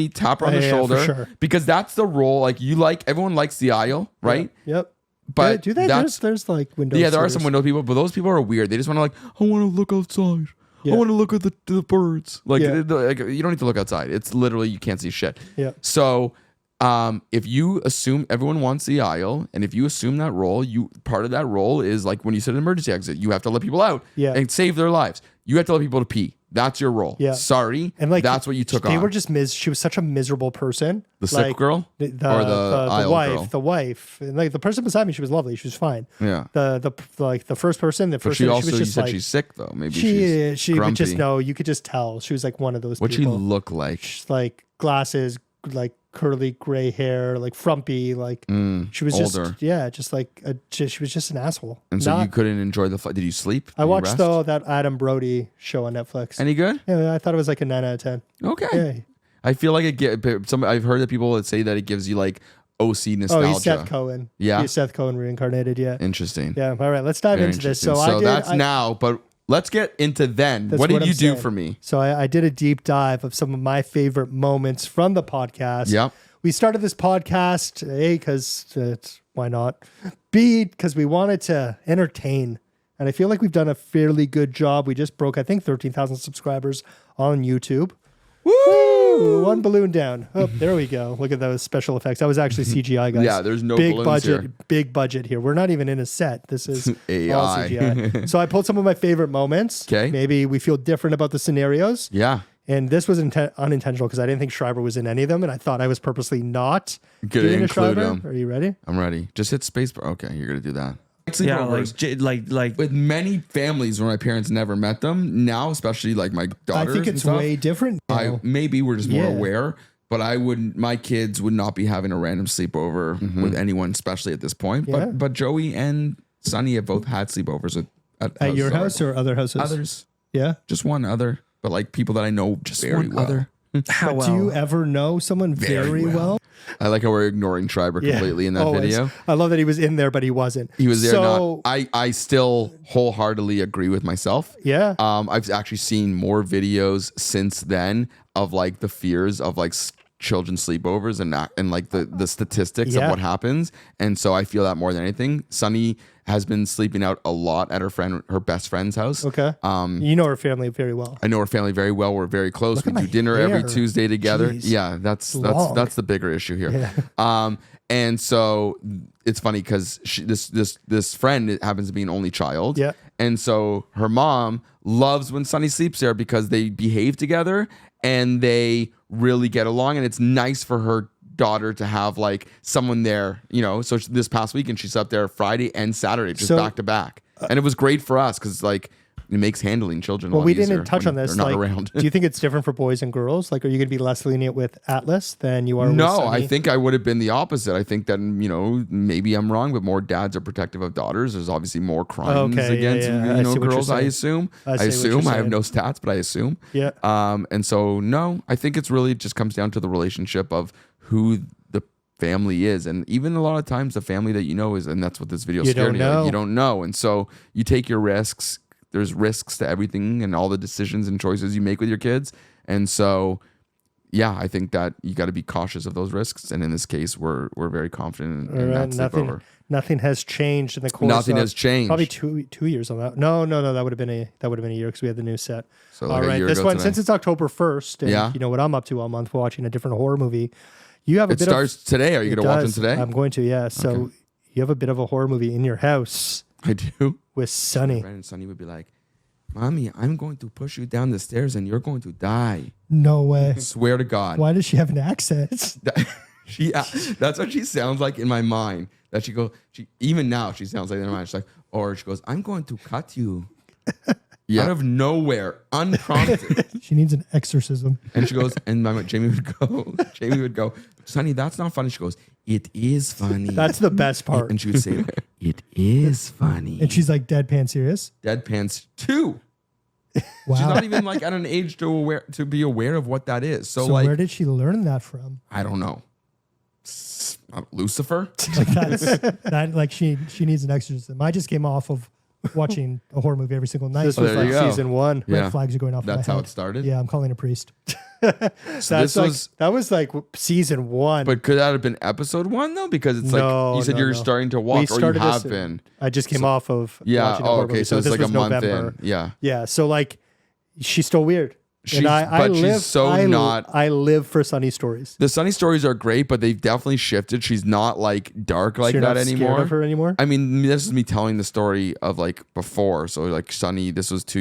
S2: tap her on the shoulder because that's the role. Like everyone likes the aisle, right?
S1: Yep.
S2: But
S1: do they? There's like windows.
S2: Yeah, there are some window people, but those people are weird. They just want to I want to look outside. I want to look at the birds. Like you don't need to look outside. It's literally you can't see shit.
S1: Yeah.
S2: So if you assume everyone wants the aisle, and if you assume that role, part of that role is like when you sit at an emergency exit, you have to let people out and save their lives. You have to let people to pee. That's your role.
S1: Yeah.
S2: Sorry.
S1: And like
S2: that's what you took
S1: They
S2: on.
S1: were just she was such a miserable person.
S2: The sick girl? Or the aisle
S1: wife,
S2: girl?
S1: the wife, and like the person beside me, she was lovely. She was fine.
S2: Yeah.
S1: The first person,
S2: But
S1: first
S2: she
S1: thing,
S2: also,
S1: she was
S2: you
S1: just
S2: said
S1: like
S2: she's sick though. Maybe
S1: she would
S2: grumpy.
S1: just know. You could just tell she was like one of those.
S2: What'd she
S1: people.
S2: look like?
S1: She's like glasses, like curly gray hair, like frumpy, like she was
S2: older.
S1: she was just an asshole.
S2: And so you couldn't enjoy the flight. Did you sleep?
S1: I watched that Adam Brody show on Netflix.
S2: Any good?
S1: Yeah, I thought it was like a 9 out of 10.
S2: Okay.
S1: Yeah.
S2: I feel like I've heard that people that say that it gives you like OC nostalgia.
S1: Oh, he's Seth Cohen.
S2: Yeah.
S1: He's Seth Cohen reincarnated. Yeah.
S2: Interesting.
S1: Yeah. All right. Let's dive
S2: Very
S1: into this.
S2: interesting.
S1: So
S2: now, but let's get into then.
S1: That's
S2: What did
S1: what
S2: you
S1: I'm
S2: do
S1: saying.
S2: for me?
S1: So I did a deep dive of some of my favorite moments from the podcast.
S2: Yep.
S1: We started this podcast, A, because why not? B, because we wanted to entertain. And I feel like we've done a fairly good job. We just broke, I think, 13,000 subscribers on YouTube. Woo! One balloon down. Oh, there we go. Look at those special effects. That was actually CGI, guys.
S2: Yeah, there's no
S1: big
S2: balloons
S1: budget.
S2: here.
S1: Big budget here. We're not even in a set. This is all
S2: AI.
S1: CGI. So I pulled some of my favorite moments.
S2: Okay.
S1: Maybe we feel different about the scenarios.
S2: Yeah.
S1: And this was unintentional because I didn't think Schreiber was in any of them, and I thought I was purposely not
S2: Gonna
S1: doing a
S2: include
S1: Schreiber.
S2: him.
S1: Are you ready?
S2: I'm ready. Just hit space. Okay, you're gonna do that.
S4: Yeah,
S2: Sleepovers.
S4: like
S2: With many families where my parents never met them, now especially like my
S1: I
S2: daughters.
S1: think
S2: and
S1: it's
S2: stuff,
S1: way different now.
S2: maybe we're just more
S1: Yeah.
S2: aware. But my kids would not be having a random sleepover with anyone, especially at this point.
S1: Yeah.
S2: But Joey and Sonny have both had sleepovers
S1: At your house or other houses?
S2: others.
S1: Yeah.
S2: Just one other, but like people that I know just very
S4: one
S2: well.
S4: other. How
S1: But do you
S4: well?
S1: ever know someone very well?
S2: I like how we're ignoring Schreiber completely in that
S1: always.
S2: video.
S1: I love that he was in there, but he wasn't.
S2: He was there.
S1: So,
S2: I still wholeheartedly agree with myself.
S1: yeah.
S2: I've actually seen more videos since then of like the fears of like children sleepovers and like the statistics
S1: Yeah.
S2: of what happens. And so I feel that more than anything. Sunny has been sleeping out a lot at her best friend's house.
S1: Okay. You know her family very well.
S2: I know her family very well. We're very close.
S1: Look
S2: We
S1: at
S2: do
S1: my
S2: dinner every
S1: hair.
S2: Tuesday together.
S1: Jeez.
S2: Yeah, that's
S1: long.
S2: the bigger issue here.
S1: Yeah.
S2: And so it's funny because this friend happens to be an only child.
S1: Yeah.
S2: And so her mom loves when Sunny sleeps there because they behave together and they really get along. And it's nice for her daughter to have like someone there, So this past weekend she slept there Friday and Saturday, just
S1: So,
S2: back to back. And it was great for us because like it makes handling children a
S1: Well,
S2: lot
S1: we
S2: easier
S1: didn't touch
S2: when
S1: on this.
S2: they're not
S1: Like,
S2: around.
S1: do you think it's different for boys and girls? Like, are you going to be less lenient with Atlas than you are with
S2: No,
S1: Sunny?
S2: I think I would have been the opposite. I think that, maybe I'm wrong, but more dads are protective of daughters. There's obviously more crimes
S1: Okay, yeah,
S2: against,
S1: yeah. I see what you're
S2: girls, I
S1: saying.
S2: assume.
S1: I
S2: I
S1: see what you're
S2: assume. I have
S1: saying.
S2: no stats, but I assume.
S1: Yeah.
S2: And so, no, I think it's really just comes down to the relationship of who the family is. And even a lot of times the family that you know is, and that's what this video
S1: You
S2: scared
S1: don't
S2: me. Like,
S1: know.
S2: you don't know. And so you take your risks. There's risks to everything and all the decisions and choices you make with your kids. And so, yeah, I think that you got to be cautious of those risks. And in this case, we're very confident in that sleepover.
S1: Nothing has changed in the course.
S2: Nothing
S1: of
S2: has changed.
S1: Probably 2 years on that. No, that would have been a year because we had the new set.
S2: So like
S1: all
S2: a
S1: right,
S2: year
S1: this
S2: ago
S1: one
S2: today.
S1: since it's October 1st, and
S2: Yeah.
S1: you know what I'm up to all month, watching a different horror movie. You have a
S2: It
S1: bit
S2: starts today. Are you
S1: of.
S2: going to watch them
S1: does.
S2: today?
S1: I'm going to. Yeah. So you have a bit of a horror movie in your house
S2: I do.
S1: with Sunny.
S2: Brandon and Sonny would be like, Mommy, I'm going to push you down the stairs and you're going to die.
S1: No way.
S2: Swear to God.
S1: Why does she have an accent?
S2: That's what she sounds like in my mind. That even now she sounds like in my mind. She's like, or she goes, I'm going to cut you. Out of nowhere, unprompted.
S1: She needs an exorcism.
S2: And she goes, and Jamie would go, Sonny, that's not funny. She goes, it is funny.
S1: That's the best part.
S2: And she would say, it is funny.
S1: And she's like deadpan serious.
S2: Deadpans 2.
S1: Wow.
S2: She's not even like at an age to be aware of what that is. So like,
S1: where did she learn that from?
S2: I don't know. Lucifer?
S1: She needs an exorcism. I just came off of watching a horror movie every single night. This was
S2: there
S1: like
S2: you go.
S1: season 1.
S2: Yeah.
S1: Red flags are going off. in
S2: That's
S1: my
S2: how
S1: head.
S2: it started?
S1: Yeah, I'm calling a priest.
S2: So this was,
S1: that was like season 1.
S2: but could that have been episode 1 though? Because it's
S1: No,
S2: like, you said
S1: no,
S2: you're
S1: no.
S2: starting to
S1: We
S2: watch or you
S1: started this
S2: have
S1: in-
S2: been.
S1: I just came off of
S2: Yeah.
S1: watching a
S2: Oh,
S1: horror
S2: okay.
S1: movie.
S2: So it's
S1: this
S2: like
S1: was
S2: a month
S1: November.
S2: in. Yeah.
S1: Yeah. So like, she's still weird.
S2: She's not.
S1: I live for Sunny stories.
S2: The Sunny stories are great, but they've definitely shifted. She's not like dark like
S1: So you're
S2: that
S1: not scared
S2: anymore.
S1: of her anymore?
S2: I mean, this is me telling the story of like before. So like Sunny, this was a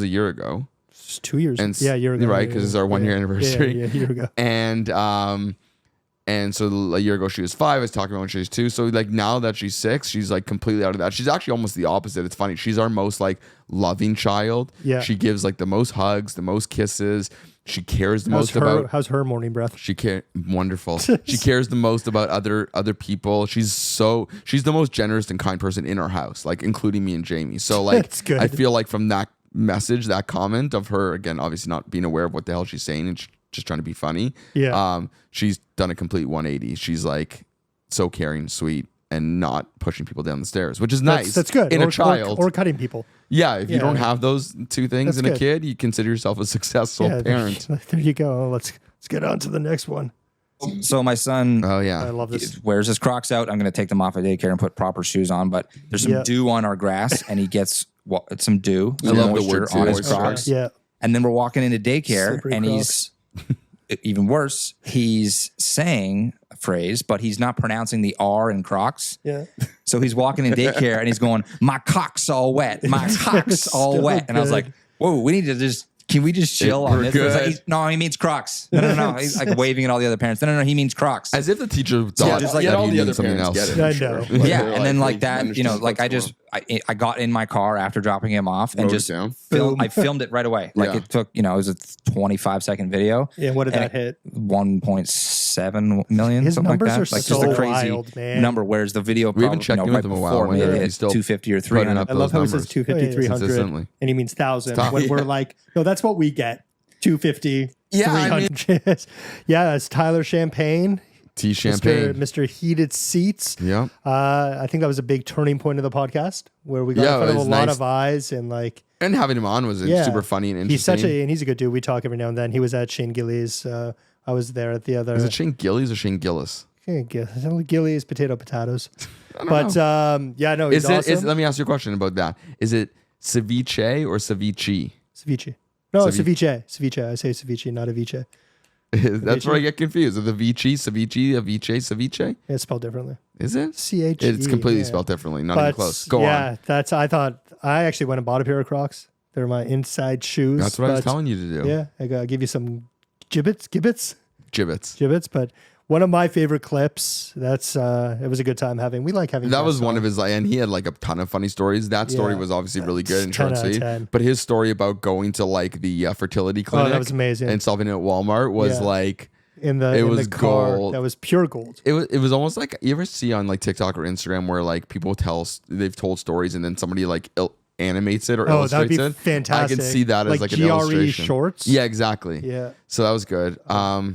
S2: year ago.
S1: It's 2 years.
S2: And
S1: yeah, a year ago.
S2: right? Because it's our 1 year anniversary.
S1: Yeah, a year ago.
S2: And so a year ago she was 5. I was talking about when she was 2. So like now that she's 6, she's like completely out of that. She's actually almost the opposite. It's funny. She's our most like loving child.
S1: Yeah.
S2: She gives like the most hugs, the most kisses. She cares the most about.
S1: How's her morning breath?
S2: She wonderful. She cares the most about other people. She's the most generous and kind person in our house, like including me and Jamie. So like
S1: That's good.
S2: I feel like from that message, that comment of her, again, obviously not being aware of what the hell she's saying and just trying to be funny.
S1: Yeah.
S2: She's done a complete 180. She's like so caring, sweet, and not pushing people down the stairs, which is nice.
S1: That's good.
S2: In
S1: or,
S2: a child.
S1: or cutting people.
S2: Yeah, if you
S1: Yeah.
S2: don't have those two things
S1: That's
S2: in a
S1: good.
S2: kid, you consider yourself a successful parent.
S1: There you go. Let's get on to the next one.
S4: So my son
S2: Oh yeah.
S1: I love this.
S4: wears his Crocs out. I'm going to take them off at daycare and put proper shoes on. But there's some
S1: Yeah.
S4: dew on our grass, and he gets some dew,
S2: I
S4: some
S2: love the
S4: moisture
S2: word
S4: on
S2: dew.
S4: his Crocs.
S1: Yeah.
S4: And then we're walking into daycare,
S1: Slippery
S4: and
S1: Crocs.
S4: he's even worse. He's saying a phrase, but he's not pronouncing the R in Crocs.
S1: Yeah.
S4: So he's walking in daycare, and he's going, "My cock's all wet. My cock's all
S1: So
S4: wet." And I was like,
S1: good.
S4: "Whoa, we need to just." Can we just chill on
S2: We're
S4: this? For a
S2: good.
S4: second? No, he means Crocs. No. He's like waving at all the other parents. No, he means Crocs.
S2: As if the teacher thought
S4: just like
S2: that
S4: all
S2: he
S4: the
S2: meant something else.
S1: it. I know.
S4: Yeah, and then like that, you know, like I got in my car after dropping him off and
S2: Wrote it
S4: just
S2: down.
S4: I filmed it right away. Like
S2: Yeah.
S4: it took, it was a 25-second video.
S1: Yeah. What did
S4: And
S1: that hit?
S4: 1.7 million,
S1: His
S4: something like
S1: numbers
S4: that.
S1: are
S4: like
S1: so
S4: just a crazy
S1: wild, man.
S4: number. Whereas the video,
S2: We haven't
S4: probably,
S2: checked in
S4: right
S2: with him a while.
S4: before
S2: I wonder
S4: made
S2: if
S4: it
S2: he's still
S4: 250 or
S2: putting
S4: 300.
S2: up
S1: I love
S2: those
S1: how he
S2: numbers.
S1: says 250, 300,
S2: Consistently.
S1: and he means 1,000.
S2: Stop.
S1: When we're
S2: Yeah.
S1: like, no, that's what we get. 250,
S2: Yeah, I
S1: 300. Yeah, that's Tyler Champagne.
S2: Tea champagne.
S1: Mr. Heated Seats.
S2: Yeah.
S1: I think that was a big turning point of the podcast where we got
S2: Yeah,
S1: in front
S2: it
S1: of a
S2: was
S1: lot
S2: nice.
S1: of eyes and like,
S2: And having him on was
S1: yeah,
S2: super funny and
S1: He's
S2: interesting.
S1: he's a good dude. We talk every now and then. He was at Shane Gillies. I was there at the other.
S2: Is it Shane Gillies or Shane Gillis?
S1: Gillies, potatoes.
S2: I don't
S1: But
S2: know.
S1: yeah, no, he's awesome.
S2: Let me ask you a question about that. Is it ceviche or ceviche?
S1: Ceviche. No,
S2: Ceviche.
S1: ceviche. Ceviche. I say ceviche, not aviche.
S2: That's where I get confused. Is the vici, ceviche, ceviche?
S1: Yeah, it's spelled differently.
S2: Is it?
S1: CHE.
S2: It's completely
S1: yeah.
S2: spelled differently. Not even close. Go
S1: yeah,
S2: on.
S1: I actually went and bought a pair of Crocs. They're my inside shoes.
S2: That's what I was
S1: but,
S2: telling you to do.
S1: Yeah, I'll give you some gibbets,
S2: Gibbets.
S1: but one of my favorite clips. That's it was a good time having. We like having
S2: That
S1: guests
S2: was one
S1: on.
S2: of his, and he had like a ton of funny stories. That story
S1: Yeah.
S2: was obviously really good and
S1: 10
S2: short
S1: out of
S2: and sweet.
S1: 10.
S2: But his story about going to like the fertility clinic,
S1: was amazing.
S2: and solving it at Walmart was
S1: Yeah.
S2: like
S1: in the
S2: it
S1: in
S2: was
S1: the car.
S2: gold.
S1: That was pure gold.
S2: it was almost like you ever see on like TikTok or Instagram where like people they've told stories and then somebody like animates it or
S1: Oh, that would
S2: illustrates
S1: be
S2: it.
S1: fantastic.
S2: I can see that as like an
S1: GRE
S2: illustration.
S1: shorts.
S2: Yeah, exactly.
S1: Yeah.
S2: So that was good.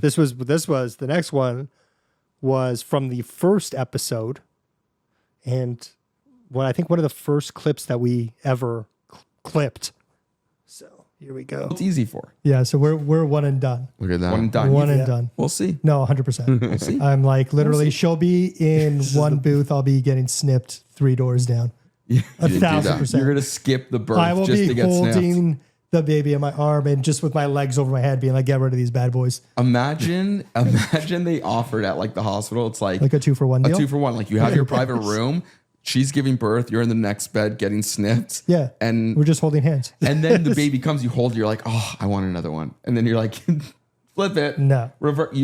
S1: This was the next one was from the first episode, and I think one of the first clips that we ever clipped. So here we go.
S2: It's easy for.
S1: Yeah, so we're one and done.
S2: Look at that. One and done.
S1: One and done.
S2: We'll see.
S1: No, 100%.
S2: see.
S1: I'm like literally, she'll be in one booth. I'll be getting snipped 3 doors down.
S2: You didn't do that.
S1: 1,000%.
S2: You're gonna skip the birth
S1: I will
S2: just to
S1: be
S2: get snapped.
S1: holding the baby in my arm and just with my legs over my head, being like, "Get rid of these bad boys."
S2: Imagine they offered at like the hospital. It's like
S1: Like a 2-for-1
S2: a
S1: deal.
S2: 2-for-1. Like you have your private room. She's giving birth. You're in the next bed getting snipped.
S1: Yeah,
S2: And
S1: we're just holding hands.
S2: and then the baby comes. You hold. You're like, oh, I want another one. And then you're like, flip it.
S1: No.
S2: Revert.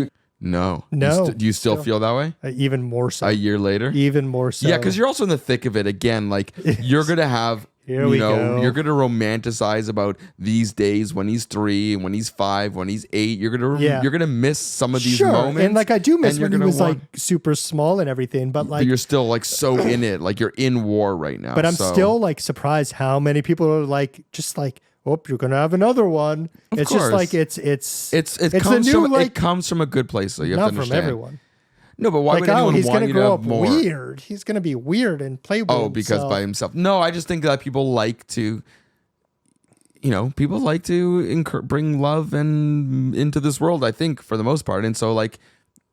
S2: No.
S1: No.
S2: Do you still feel that way
S1: Even more so.
S2: a year later?
S1: Even more so.
S2: Yeah, because you're also in the thick of it again. Like you're gonna have,
S1: Here we go.
S2: you're gonna romanticize about these days when he's 3, when he's 5, when he's 8. You're gonna miss some of these
S1: sure.
S2: moments.
S1: And like I do miss
S2: and
S1: when
S2: you're
S1: he
S2: gonna
S1: was
S2: want-
S1: like super small and everything, but
S2: but
S1: like,
S2: you're still like so in it. Like you're in war right now.
S1: but I'm
S2: so-
S1: still like surprised how many people are like, just like, oh, you're gonna have another one. It's
S2: course.
S1: just like it
S2: it
S1: comes
S2: comes from
S1: like
S2: it comes from a good place. So you have
S1: not
S2: to
S1: from
S2: understand.
S1: everyone.
S2: No, but why
S1: Like,
S2: would
S1: oh,
S2: anyone
S1: he's
S2: want
S1: gonna
S2: you to
S1: grow
S2: have
S1: up
S2: more?
S1: weird. He's gonna be weird and play with
S2: Oh, because
S1: himself.
S2: by himself. No, I just think that people like to, people like to bring love and into this world. I think for the most part, and so like,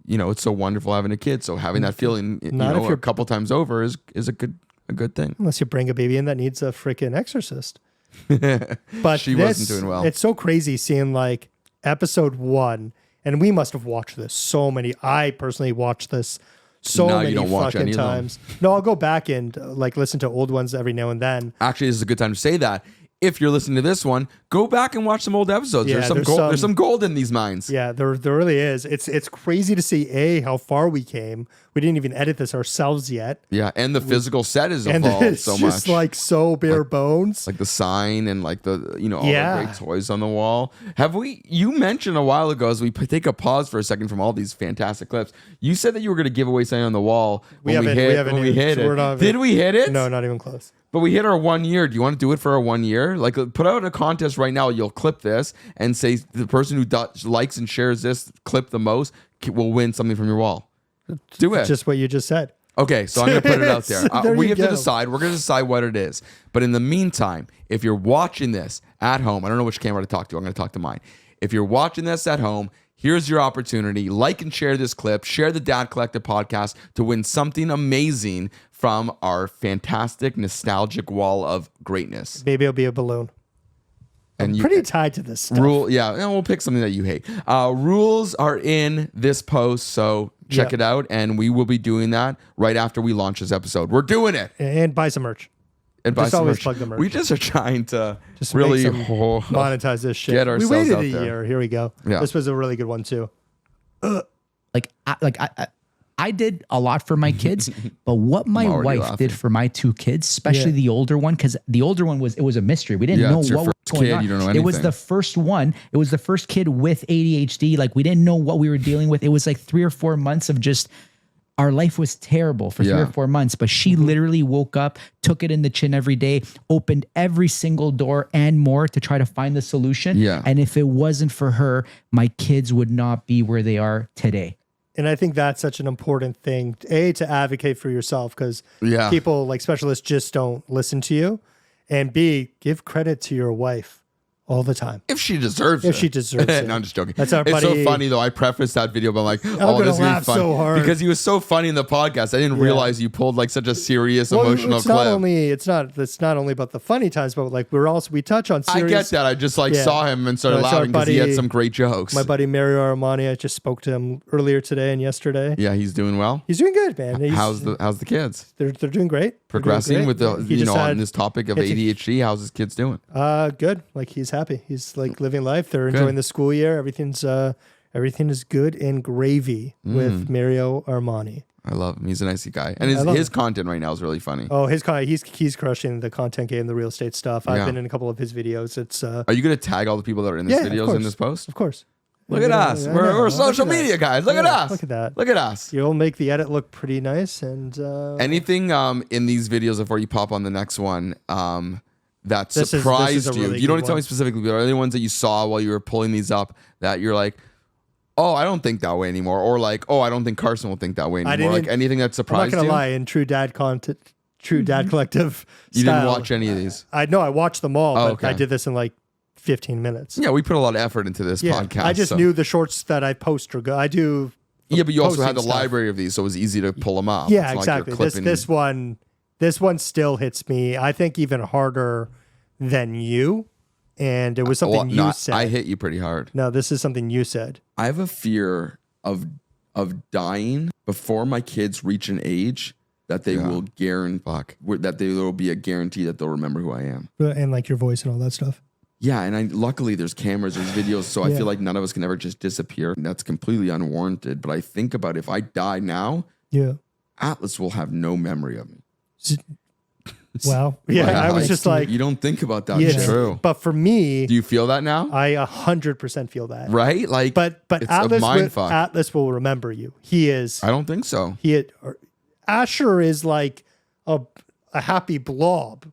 S2: it's so wonderful having a kid. So having that feeling,
S1: Not if you're-
S2: a couple times over is a good thing.
S1: Unless you bring a baby in that needs a freaking exorcist. But
S2: She wasn't doing well.
S1: It's so crazy seeing like episode 1, and we must have watched this so many. I personally watched this so
S2: No, you
S1: many
S2: don't watch
S1: fucking
S2: any of them.
S1: times. No, I'll go back and like listen to old ones every now and then.
S2: Actually, this is a good time to say that. If you're listening to this one, go back and watch some old episodes.
S1: Yeah,
S2: There's some gold in these mines.
S1: Yeah, there really is. It's crazy to see how far we came. We didn't even edit this ourselves yet.
S2: Yeah, and the physical set has
S1: And
S2: evolved
S1: it's
S2: so
S1: just
S2: much.
S1: like so bare bones.
S2: Like the sign and like the all
S1: Yeah.
S2: the great toys on the wall. You mentioned a while ago, as we take a pause for a second from all these fantastic clips, you said that you were going to give away something on the wall when we hit it. Did we hit it?
S1: No, not even close.
S2: But we hit our 1 year. Do you want to do it for our 1 year? Like, put out a contest right now. You'll clip this and say the person who likes and shares this clip the most will win something from your wall. Do it.
S1: Just what you just said.
S2: Okay, so I'm going to put it out there.
S1: There
S2: We
S1: you
S2: have to
S1: go.
S2: decide. We're going to decide what it is. But in the meantime, if you're watching this at home, I don't know which camera to talk to. I'm going to talk to mine. If you're watching this at home, here's your opportunity. Like and share this clip. Share the Dad Collective podcast to win something amazing from our fantastic, nostalgic wall of greatness.
S1: Maybe it'll be a balloon.
S2: And
S1: I'm pretty tied to this stuff.
S2: and we'll pick something that you hate. Rules are in this post, so check it out, and we will be doing that right after we launch this episode. We're doing it.
S1: And buy some merch.
S2: And buy
S1: Just
S2: some
S1: always
S2: merch.
S1: plug the merch.
S2: We just are trying to
S1: Just
S2: really
S1: make some monetize this shit.
S2: get
S1: We
S2: ourselves
S1: waited
S2: out
S1: a
S2: there.
S1: year. Here we go.
S2: Yeah.
S1: This was a really good one too.
S5: I did a lot for my kids, but what my
S2: already
S5: wife
S2: laughing.
S5: did for my two kids, especially
S1: Yeah.
S5: the older one, because the older one was a mystery. We didn't know
S2: it's your
S5: what was
S2: first
S5: going
S2: kid,
S5: on.
S2: you don't know
S5: It was
S2: anything.
S5: the first one. It was the first kid with ADHD. Like we didn't know what we were dealing with. It was like 3 or 4 months of just our life was terrible for 3 or 4 months. But she literally woke up, took it in the chin every day, opened every single door and more to try to find the solution.
S2: Yeah.
S5: And if it wasn't for her, my kids would not be where they are today.
S1: And I think that's such an important thing, to advocate for yourself, because
S2: Yeah.
S1: people like specialists just don't listen to you. And B, give credit to your wife all the time.
S2: If she deserves it.
S1: If she deserves it.
S2: No, I'm just joking.
S1: That's our
S2: It's so
S1: buddy-
S2: funny, though. I prefaced that video by like,
S1: gonna
S2: this is going to
S1: laugh
S2: be fun.
S1: so hard.
S2: Because he was so funny in the podcast. I didn't realize you pulled like such a serious, emotional
S1: it's
S2: clip.
S1: it's not only about the funny times, but like we touch on
S2: I
S1: serious.
S2: get that. I just like
S1: Yeah.
S2: saw him and started
S1: No, it's our
S2: laughing because he had
S1: buddy-
S2: some great jokes.
S1: My buddy Mario Armani, I just spoke to him earlier today and yesterday.
S2: Yeah, he's doing well.
S1: He's doing good, man.
S2: How's the kids?
S1: They're doing great. They're doing
S2: Progressing
S1: great.
S2: with the
S1: He just
S2: on
S1: had-
S2: this topic of
S1: it's a-
S2: ADHD. How's his kids doing?
S1: Good. Like he's happy. He's like living life. They're enjoying the school year. Everything is good and gravy with Mario Armani.
S2: I love him. He's a nice guy, and
S1: I love
S2: his
S1: him.
S2: content right now is really funny.
S1: Oh, he's crushing the content game, the real estate stuff. I've
S2: Yeah.
S1: been in a couple of his videos. It's
S2: Are you going to tag all the people that are in this
S1: yeah, of
S2: videos in
S1: course.
S2: this post?
S1: Of course.
S2: Look at us. We're social
S1: Look at
S2: media
S1: that.
S2: guys. Look at
S1: Yeah,
S2: us.
S1: Look at that.
S2: Look at us.
S1: You'll make the edit look pretty nice. And
S2: Anything in these videos before you pop on the next one that
S1: This is
S2: surprised
S1: a
S2: you?
S1: really
S2: You don't
S1: good
S2: need to tell
S1: one.
S2: me specifically, but are there any ones that you saw while you were pulling these up that you're like, oh, I don't think that way anymore, or like, oh, I don't think Carson will think that way anymore? Like
S1: didn't-
S2: anything that
S1: I'm not
S2: surprised
S1: gonna
S2: you?
S1: lie. In true dad content, true dad collective
S2: You
S1: style,
S2: didn't watch any of these.
S1: I know I watched them all,
S2: Oh,
S1: but
S2: okay.
S1: I did this in like 15 minutes.
S2: Yeah, we put a lot of effort into this
S1: Yeah,
S2: podcast.
S1: I just
S2: so-
S1: knew the shorts that I post are good. I do.
S2: Yeah, but you also had the
S1: posting stuff.
S2: library of these, so it was easy to pull them up.
S1: Yeah,
S2: It's not like you're
S1: exactly. This one still hits me. I think even harder than you, and it was something you said.
S2: I hit you pretty hard.
S1: No, this is something you said.
S2: I have a fear of dying before my kids reach an age that they will that there will be a guarantee that they'll remember who I am.
S1: And like your voice and all that stuff.
S2: Yeah, and luckily there's cameras, there's videos, so I
S1: Yeah.
S2: feel like none of us can ever just disappear. That's completely unwarranted. But I think about if I die now,
S1: Yeah.
S2: Atlas will have no memory of me.
S1: Wow. Yeah,
S2: Like,
S1: I was just like,
S2: you don't think about that.
S1: yeah.
S2: It's true.
S1: But for me,
S2: Do you feel that now?
S1: I 100% feel that.
S2: Right? Like,
S1: But
S2: it's
S1: Atlas,
S2: a mind fuck.
S1: Atlas will remember you. He is.
S2: I don't think so.
S1: Asher is like a happy blob.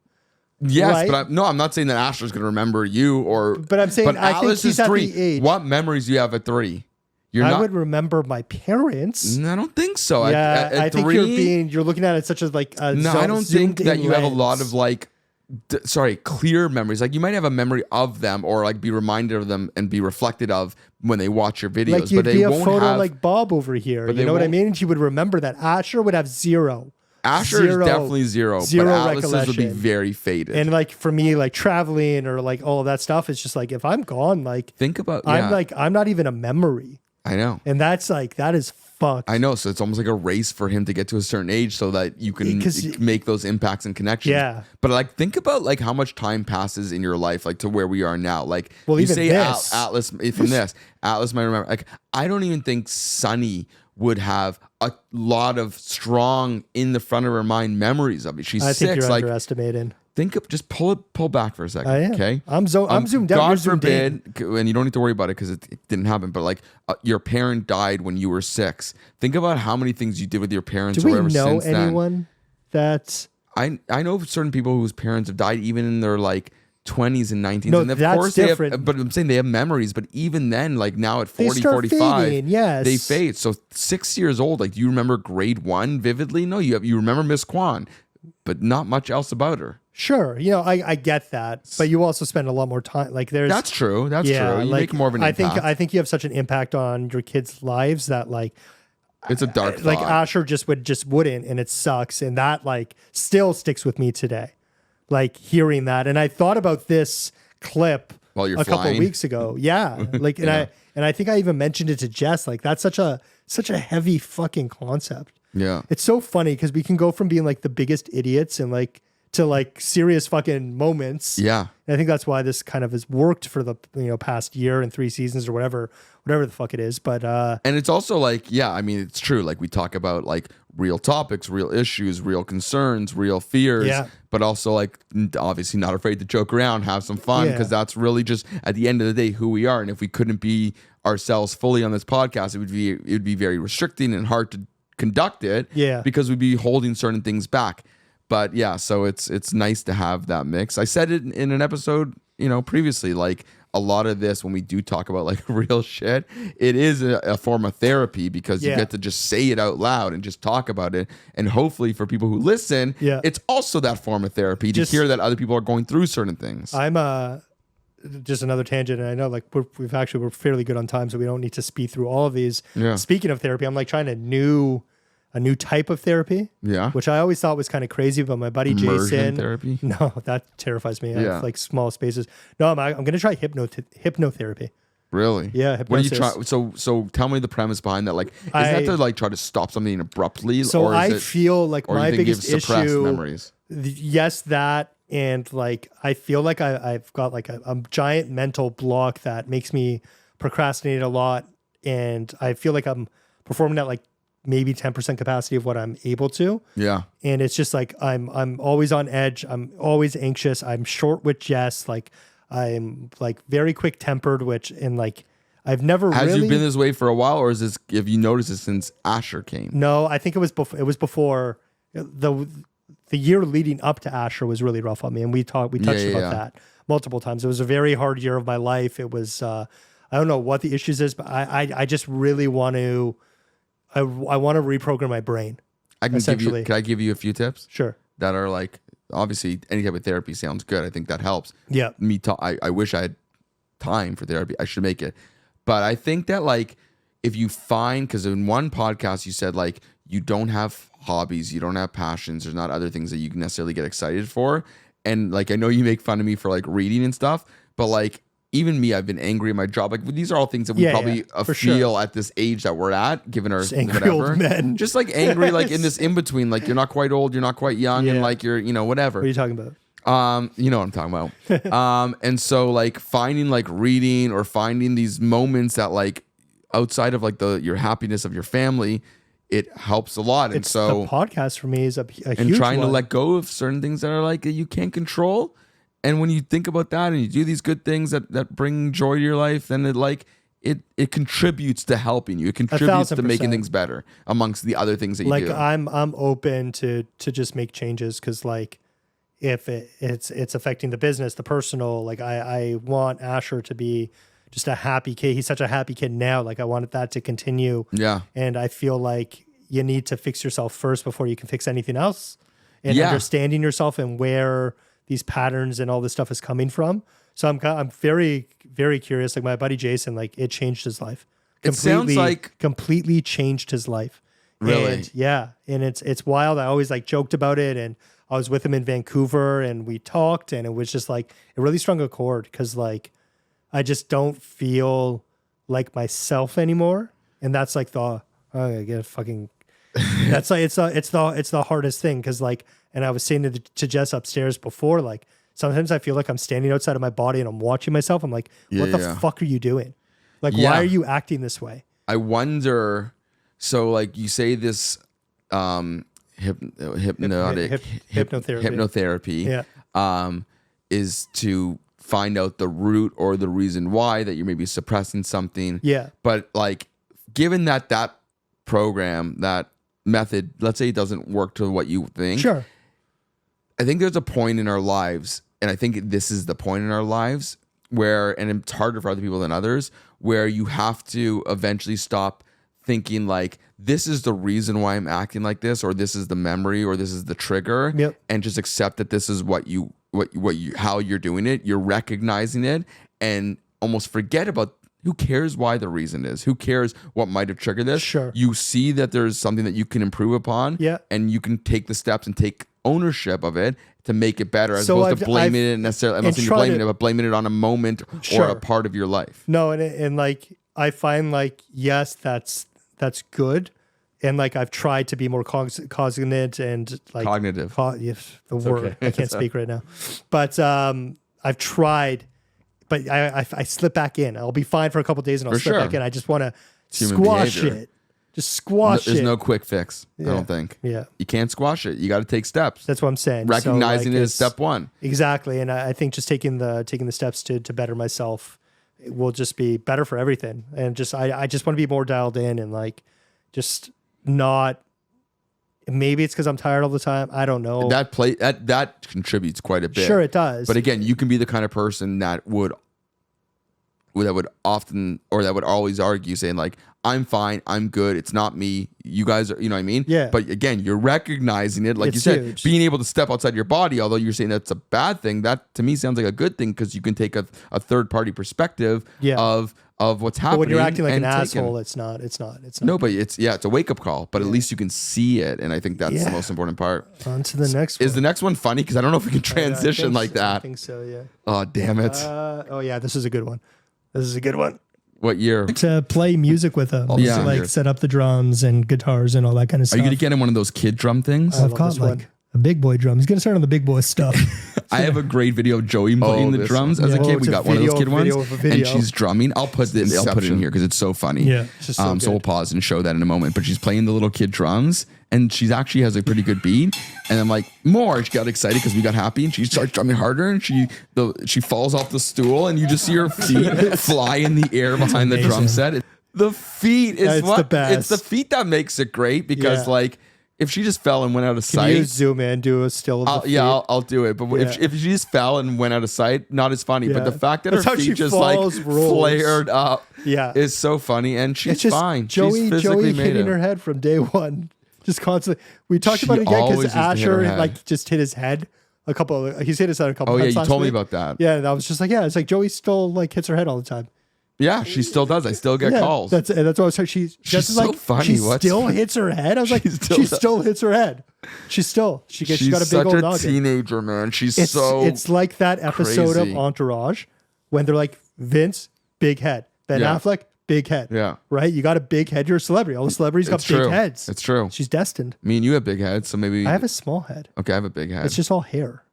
S2: Yes,
S1: Right?
S2: but I'm not saying that Asher's going to remember you or.
S1: But I'm saying I think
S2: Atlas
S1: he's
S2: is
S1: at
S2: 3.
S1: the age.
S2: What memories do you have at 3? You're
S1: I
S2: not.
S1: would remember my parents.
S2: I don't think so.
S1: Yeah,
S2: at
S1: I think
S2: 3,
S1: you're looking at it such as like a
S2: No, I don't think that you have a lot
S1: lens.
S2: of like, clear memories. Like you might have a memory of them or like be reminded of them and be reflected of when they watch your videos.
S1: Like you'd
S2: but they
S1: be a
S2: won't
S1: photo
S2: have.
S1: like Bob over here.
S2: but
S1: You
S2: they
S1: know what I
S2: won't-
S1: mean? She would remember that. Asher would have zero.
S2: Asher is definitely zero.
S1: Zero
S2: but Atlas's would be
S1: recollection.
S2: very faded.
S1: And like for me, like traveling or like all of that stuff, it's just like if I'm gone, like
S2: think about.
S1: I'm
S2: yeah.
S1: like I'm not even a memory.
S2: I know.
S1: And that's like, that is fucked.
S2: I know. So it's almost like a race for him to get to a certain age so that you can make those impacts and connections.
S1: Yeah.
S2: But like, think about like how much time passes in your life, like to where we are now. Like,
S1: Well,
S2: you
S1: even
S2: say
S1: this.
S2: Atlas from this. Atlas might remember. Like, I don't even think Sunny would have a lot of strong in the front of her mind memories of it. She's
S1: I think
S2: 6.
S1: you're
S2: Like,
S1: underestimating.
S2: think of just pull back for a second.
S1: I am.
S2: Okay.
S1: I'm zoomed out. You're
S2: God
S1: zoomed in.
S2: forbid, and you don't need to worry about it because it didn't happen. But like your parent died when you were 6. Think about how many things you did with your parents.
S1: Do
S2: or
S1: we
S2: whatever
S1: know
S2: since
S1: anyone that's
S2: then. I know certain people whose parents have died even in their like 20s and 19s.
S1: No,
S2: and of
S1: that's
S2: course
S1: different.
S2: They have, but I'm saying they have memories. But even then, like now at
S1: They
S2: 40,
S1: start
S2: 45,
S1: fading, yes.
S2: they fade. So 6 years old, like do you remember grade 1 vividly? No, you remember Miss Kwan, but not much else about her.
S1: Sure, I get that, but you also spend a lot more time. Like there's
S2: That's true. That's true. You
S1: like,
S2: make more of an impact.
S1: I think you have such an impact on your kids' lives that like
S2: It's a dark
S1: like
S2: thought.
S1: Asher just wouldn't, and it sucks, and that like still sticks with me today. Like hearing that, and I thought about this clip
S2: While you're
S1: a couple
S2: flying?
S1: of weeks ago. Yeah, like and I think I even mentioned it to Jess. Like that's such a heavy fucking concept.
S2: Yeah.
S1: It's so funny because we can go from being like the biggest idiots and like to like serious fucking moments.
S2: Yeah.
S1: And I think that's why this kind of has worked for the past year and 3 seasons or whatever the fuck it is. But
S2: And it's also like, yeah, I mean, it's true. Like we talk about like real topics, real issues, real concerns, real fears,
S1: Yeah.
S2: but also like obviously not afraid to joke around, have some fun,
S1: Yeah.
S2: because that's really just at the end of the day who we are. And if we couldn't be ourselves fully on this podcast, it would be very restricting and hard to conduct it.
S1: Yeah.
S2: Because we'd be holding certain things back. But yeah, so it's nice to have that mix. I said it in an episode, previously, like a lot of this, when we do talk about like real shit, it is a form of therapy because you
S1: Yeah.
S2: get to just say it out loud and just talk about it. And hopefully for people who listen,
S1: Yeah.
S2: it's also that form of therapy
S1: Just-
S2: to hear that other people are going through certain things.
S1: I'm just another tangent, and I know like we're fairly good on time, so we don't need to speed through all of these.
S2: Yeah.
S1: Speaking of therapy, I'm like trying a new type of therapy.
S2: Yeah.
S1: Which I always thought was kind of crazy, but my buddy
S2: Immersion
S1: Jason.
S2: therapy?
S1: No, that terrifies me. I
S2: Yeah.
S1: have like small spaces. No, I'm going to try hypnotherapy.
S2: Really?
S1: Yeah,
S2: What do you
S1: hypnosis.
S2: try? So tell me the premise behind that. Like, is that to like try to stop something abruptly?
S1: So
S2: or is
S1: I
S2: it,
S1: feel like
S2: or
S1: my
S2: you think
S1: biggest
S2: you've suppressed
S1: issue.
S2: memories?
S1: Yes, that, and like I feel like I've got like a giant mental block that makes me procrastinate a lot, and I feel like I'm performing at like maybe 10% capacity of what I'm able to.
S2: Yeah.
S1: And it's just like I'm always on edge. I'm always anxious. I'm short with Jess. Like I'm like very quick tempered, and like I've never
S2: Has
S1: really
S2: you been this way for a while, or is this? Have you noticed it since Asher came?
S1: No, I think it was before the year leading up to Asher was really rough on me, and we touched about that multiple times. It was a very hard year of my life. It was I don't know what the issues is, but I just really want to I want to reprogram my brain.
S2: Can I give you a few tips?
S1: Sure.
S2: That are like, obviously any type of therapy sounds good. I think that helps.
S1: Yeah.
S2: I wish I had time for therapy. I should make it. But I think that like if you find, because in one podcast you said like you don't have hobbies, you don't have passions, there's not other things that you can necessarily get excited for. And like I know you make fun of me for like reading and stuff, but like even me, I've been angry at my job. Like these are all things that we probably
S1: for
S2: feel
S1: sure.
S2: at this age that we're at, given our
S1: Just angry
S2: whatever.
S1: old men.
S2: Just like angry, like in this in between, like you're not quite old, you're not quite young, and
S1: Yeah.
S2: like you're, whatever.
S1: What are you talking about?
S2: You know what I'm talking about. And so like finding like reading or finding these moments that like outside of like your happiness of your family, it helps a lot. And
S1: It's
S2: so
S1: the podcast for me is a
S2: and
S1: huge
S2: trying
S1: one.
S2: to let go of certain things that are like that you can't control. And when you think about that and you do these good things that bring joy to your life, then it contributes to helping you. It contributes to making
S1: 1,000%.
S2: things better amongst the other things that you
S1: like
S2: do.
S1: I'm open to just make changes, because like if it's affecting the business, the personal, like I want Asher to be just a happy kid. He's such a happy kid now. Like I wanted that to continue.
S2: Yeah.
S1: And I feel like you need to fix yourself first before you can fix anything else. And
S2: Yeah.
S1: understanding yourself and where these patterns and all this stuff is coming from. So I'm very, very curious. Like my buddy Jason, like it changed his life.
S2: It sounds like-
S1: completely changed his life.
S2: Really?
S1: And yeah. And it's wild. I always like joked about it, and I was with him in Vancouver and we talked, and it was just like it really strung a chord, because like I just don't feel like myself anymore. And that's like I get a fucking. That's like it's the hardest thing because like, and I was saying to Jess upstairs before, like sometimes I feel like I'm standing outside of my body and I'm watching myself. I'm like, what the fuck are you doing? Like, why are you acting this way?
S2: I wonder. So like you say this, hypnotherapy. Is to find out the root or the reason why that you're maybe suppressing something.
S1: Yeah.
S2: But like, given that program, that method, let's say it doesn't work to what you think.
S1: Sure.
S2: I think there's a point in our lives, and I think this is the point in our lives where, and it's harder for other people than others, where you have to eventually stop thinking like, this is the reason why I'm acting like this, or this is the memory, or this is the trigger, and just accept that this is how you're doing it. You're recognizing it, and almost forget about who cares why the reason is. Who cares what might have triggered this?
S1: Sure.
S2: You see that there's something that you can improve upon, and you can take the steps and take ownership of it to make it better, as opposed to blaming it necessarily. I'm not saying you're blaming it, but blaming it on a moment or a part of your life.
S1: No, and like I find like, yes, that's good. And like I've tried to be more cognizant and like
S2: cognitive.
S1: Yes, the word.
S2: Okay.
S1: I can't speak right now. But I've tried, but I slip back in. I'll be fine for a couple of days and I'll slip back in. I just want to squash it. Just squash it.
S2: There's no quick fix, I don't think.
S1: Yeah.
S2: You can't squash it. You got to take steps.
S1: That's what I'm saying.
S2: Recognizing
S1: so, like,
S2: it is step one.
S1: Exactly. And I think just taking the steps to better myself will just be better for everything. And just I just want to be more dialed in and like just not, maybe it's because I'm tired all the time. I don't know.
S2: That contributes quite a bit.
S1: Sure, it does.
S2: But again, you can be the kind of person that would often, or that would always argue, saying like, I'm fine, I'm good, it's not me, you guys are, you know what I mean?
S1: Yeah.
S2: But again, you're recognizing it, like
S1: It's
S2: you said,
S1: huge.
S2: being able to step outside your body, although you're saying that's a bad thing, that to me sounds like a good thing, because you can take a third party perspective of what's happening.
S1: But when you're acting like an
S2: and
S1: asshole, it's not.
S2: No, but it's a wake up call. But at least you can see it, and I think that's the most important part.
S1: On to the next one.
S2: Is the next one funny? Because I don't know if we can transition like that.
S1: I think so. Yeah.
S2: Oh damn it!
S1: This is a good one.
S2: What year?
S1: To play music with them,
S2: Yeah.
S1: like set up the drums and guitars and all that kind of
S2: Are
S1: stuff.
S2: you gonna get him one of those kid drum things?
S1: I've got like a big boy drum. He's gonna start on the big boy stuff.
S2: I have a great video of Joey playing the drums as a kid. We got one of those kid ones, and she's drumming. I'll put it in here because it's so funny.
S1: Yeah, it's just so
S2: so we'll pause and show that in a moment. But she's playing the little kid drums, and she's actually has a pretty good beat. And I'm like, more. She got excited because we got happy, and she starts drumming harder, and she falls off the stool, and you just see her feet fly in the air behind the drum set. The feet is
S1: the best.
S2: It's the feet that makes it great, because like, if she just fell and went out of sight,
S1: Can you zoom in, do a still of the feet?
S2: I'll do it. But if she just fell and went out of sight, not as funny. But the fact that
S1: That's
S2: her
S1: how
S2: feet
S1: she
S2: just
S1: falls,
S2: like
S1: rolls.
S2: flared up, is so funny. And she's
S1: It's just
S2: fine.
S1: Joey,
S2: she's physically
S1: Joey
S2: made
S1: hitting
S2: it.
S1: her head from day one, just constantly. We talked
S2: She
S1: about it again
S2: always
S1: because
S2: used to hit her
S1: Asher
S2: head.
S1: like just hit his head a couple. He's hit his head a couple.
S2: Oh yeah,
S1: times
S2: you
S1: last
S2: told me
S1: week.
S2: about that.
S1: Yeah, and I was just like, it's like Joey still like hits her head all the time.
S2: Yeah, she still does. I still get calls.
S1: That's what I was saying. She's
S2: so
S1: like,
S2: funny.
S1: She
S2: What's
S1: still
S2: funny?
S1: hits her head. I was like, she still hits her head. She's got a big
S2: such
S1: old
S2: a
S1: noggin.
S2: teenager, man. She's
S1: It's like that episode
S2: crazy.
S1: of Entourage when they're like, Vince, big head. Ben Affleck, big head.
S2: Yeah.
S1: Right? You got a big head, you're a celebrity. All the celebrities got big heads.
S2: It's true.
S1: She's destined.
S2: Me and you have big heads, so maybe
S1: I have a small head.
S2: Okay, I have a big head.
S1: It's just all hair.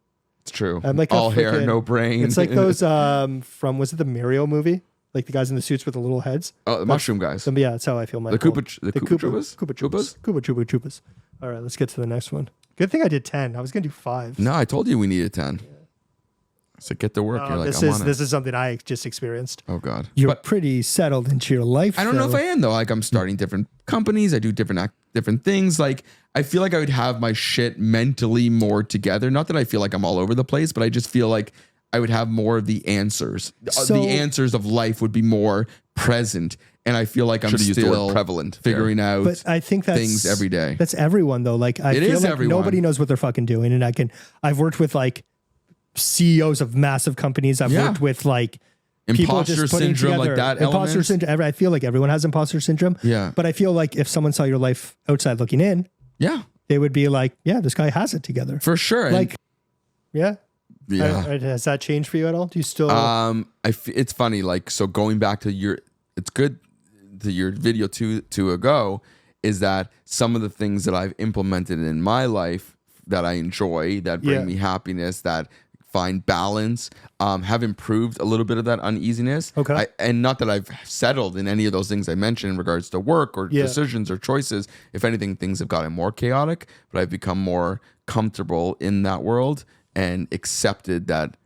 S2: It's true.
S1: I'm like
S2: all hair, no brain.
S1: It's like those from, was it the Mario movie? Like the guys in the suits with the little heads.
S2: Oh, the mushroom guys.
S1: Yeah, that's how I feel.
S2: The Koopa
S1: Chupas. All right, let's get to the next one. Good thing I did 10. I was gonna do 5.
S2: No, I told you we needed 10. So get to work. You're like,
S1: this is something I just experienced.
S2: Oh God,
S1: You're pretty settled into your life.
S2: I don't know if I am though. Like I'm starting different companies. I do different things. Like I feel like I would have my shit mentally more together. Not that I feel like I'm all over the place, but I just feel like I would have more of the answers. The answers of life would be more present. And I feel like I'm still
S6: prevalent
S2: figuring out
S1: But I think that's
S2: things every day.
S1: That's everyone though. Like I
S2: It
S1: feel
S2: is
S1: like
S2: everyone.
S1: nobody knows what they're fucking doing. And I've worked with like CEOs of massive companies. I've worked with like people
S2: Imposter
S1: just putting
S2: syndrome, like
S1: together-
S2: that
S1: Imposter
S2: element.
S1: syndrome. I feel like everyone has imposter syndrome.
S2: Yeah.
S1: But I feel like if someone saw your life outside looking in,
S2: Yeah,
S1: they would be like, yeah, this guy has it together.
S2: for sure. And
S1: Like, yeah.
S2: yeah.
S1: Has that changed for you at all? Do you still?
S2: It's funny. Like, so going back to it's good to your video two ago, is that some of the things that I've implemented in my life that I enjoy, that bring me happiness, that find balance, have improved a little bit of that uneasiness.
S1: Okay.
S2: And not that I've settled in any of those things I mentioned in regards to work or decisions or choices. If anything, things have gotten more chaotic, but I've become more comfortable in that world and accepted that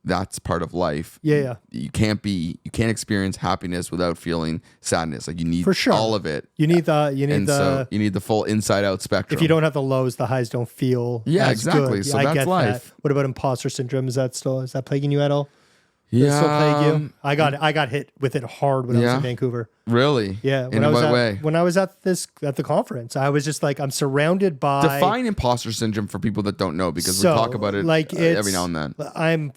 S2: that's part of life.
S1: Yeah.
S2: You can't experience happiness without feeling sadness. Like you need
S1: For sure.
S2: all of it.
S1: You need
S2: So you need the full inside out spectrum.
S1: if you don't have the lows, the highs don't feel as
S2: exactly.
S1: good.
S2: So
S1: I
S2: that's
S1: get
S2: life.
S1: That. What about imposter syndrome? Is that plaguing you at all?
S2: Yeah.
S1: Does it still plague you? I got hit with it hard when I was in Vancouver.
S2: Really?
S1: Yeah.
S2: In what way?
S1: When I was at the conference, I was just like, I'm surrounded by.
S2: Define imposter syndrome for people that don't know, because we talk about it
S1: like
S2: every now and then.
S1: I'm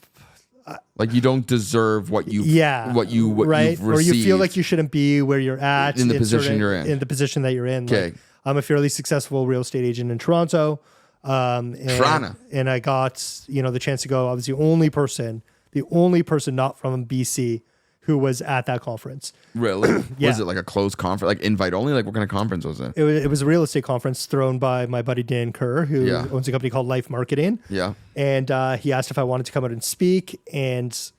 S2: Like you don't deserve what you've
S1: right,
S2: you've received.
S1: or you feel like you shouldn't be where you're at
S2: in the position you're in.
S1: In the position that you're in.
S2: Okay.
S1: Like, I'm a fairly successful real estate agent in Toronto. And I got the chance to go. I was the only person not from BC who was at that conference.
S2: Really?
S1: Yeah.
S2: Was it like a closed conference, like invite only? Like what kind of conference was it?
S1: It was a real estate conference thrown by my buddy Dan Kerr, who owns a company called Life Marketing.
S2: Yeah.
S1: And he asked if I wanted to come out and speak. And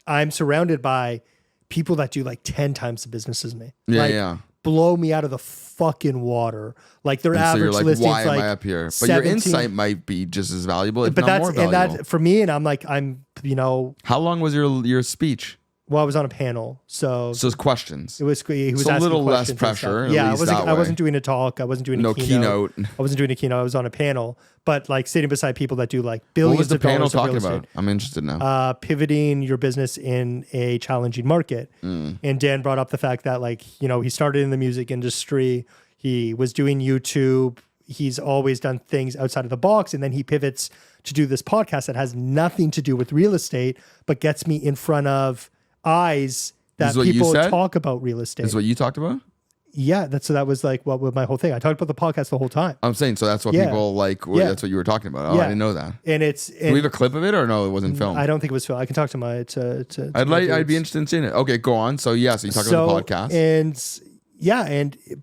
S1: I'm surrounded by people that do like 10 times the business as me. Blow me out of the fucking water. Like their average
S2: so you're like,
S1: listing's
S2: why am
S1: like
S2: I up here? But
S1: 17.
S2: your insight might be just as valuable, if
S1: But
S2: not more valuable.
S1: and that for me, and I'm
S2: How long was your speech?
S1: Well, I was on a panel, so
S2: it's questions.
S1: he was
S2: So a
S1: asking
S2: little less
S1: questions and
S2: pressure.
S1: stuff. Yeah,
S2: at least
S1: I wasn't doing a talk. I wasn't doing
S2: no
S1: a keynote.
S2: keynote.
S1: I wasn't doing a keynote. I was on a panel, but like sitting beside people that do like
S2: What
S1: billions
S2: was the
S1: of dollars
S2: panel
S1: of real
S2: talking
S1: estate.
S2: about? I'm interested now.
S1: Pivoting your business in a challenging market. And Dan brought up the fact that he started in the music industry. He was doing YouTube. He's always done things outside of the box. And then he pivots to do this podcast that has nothing to do with real estate, but gets me in front of eyes that people talk about real estate.
S2: Is what you talked about?
S1: Yeah. That was like what was my whole thing. I talked about the podcast the whole time.
S2: I'm saying, so that's what people like. That's what you were talking about. Oh, I didn't know that.
S1: And
S2: Do we have a clip of it, or no? It wasn't filmed.
S1: I don't think it was filmed. I can talk to my,
S2: I'd be interested in seeing it. Okay, go on. So you talk about the podcast.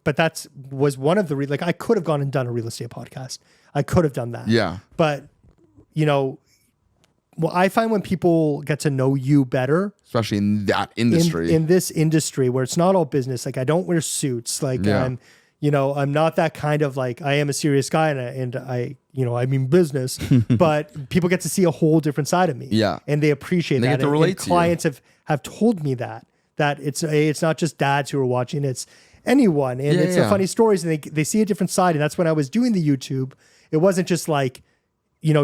S1: But that was one of the I could have gone and done a real estate podcast. I could have done that.
S2: Yeah.
S1: But I find when people get to know you better,
S2: especially in that industry,
S1: in this industry where it's not all business. Like I don't wear suits. Like I'm not that kind of I am a serious guy and I mean business, but people get to see a whole different side of me.
S2: Yeah.
S1: And they appreciate
S2: They
S1: that.
S2: get to relate to you.
S1: Clients have told me that it's not just dads who are watching, it's anyone. And it's the funny stories and they see a different side. And that's when I was doing the YouTube. It wasn't just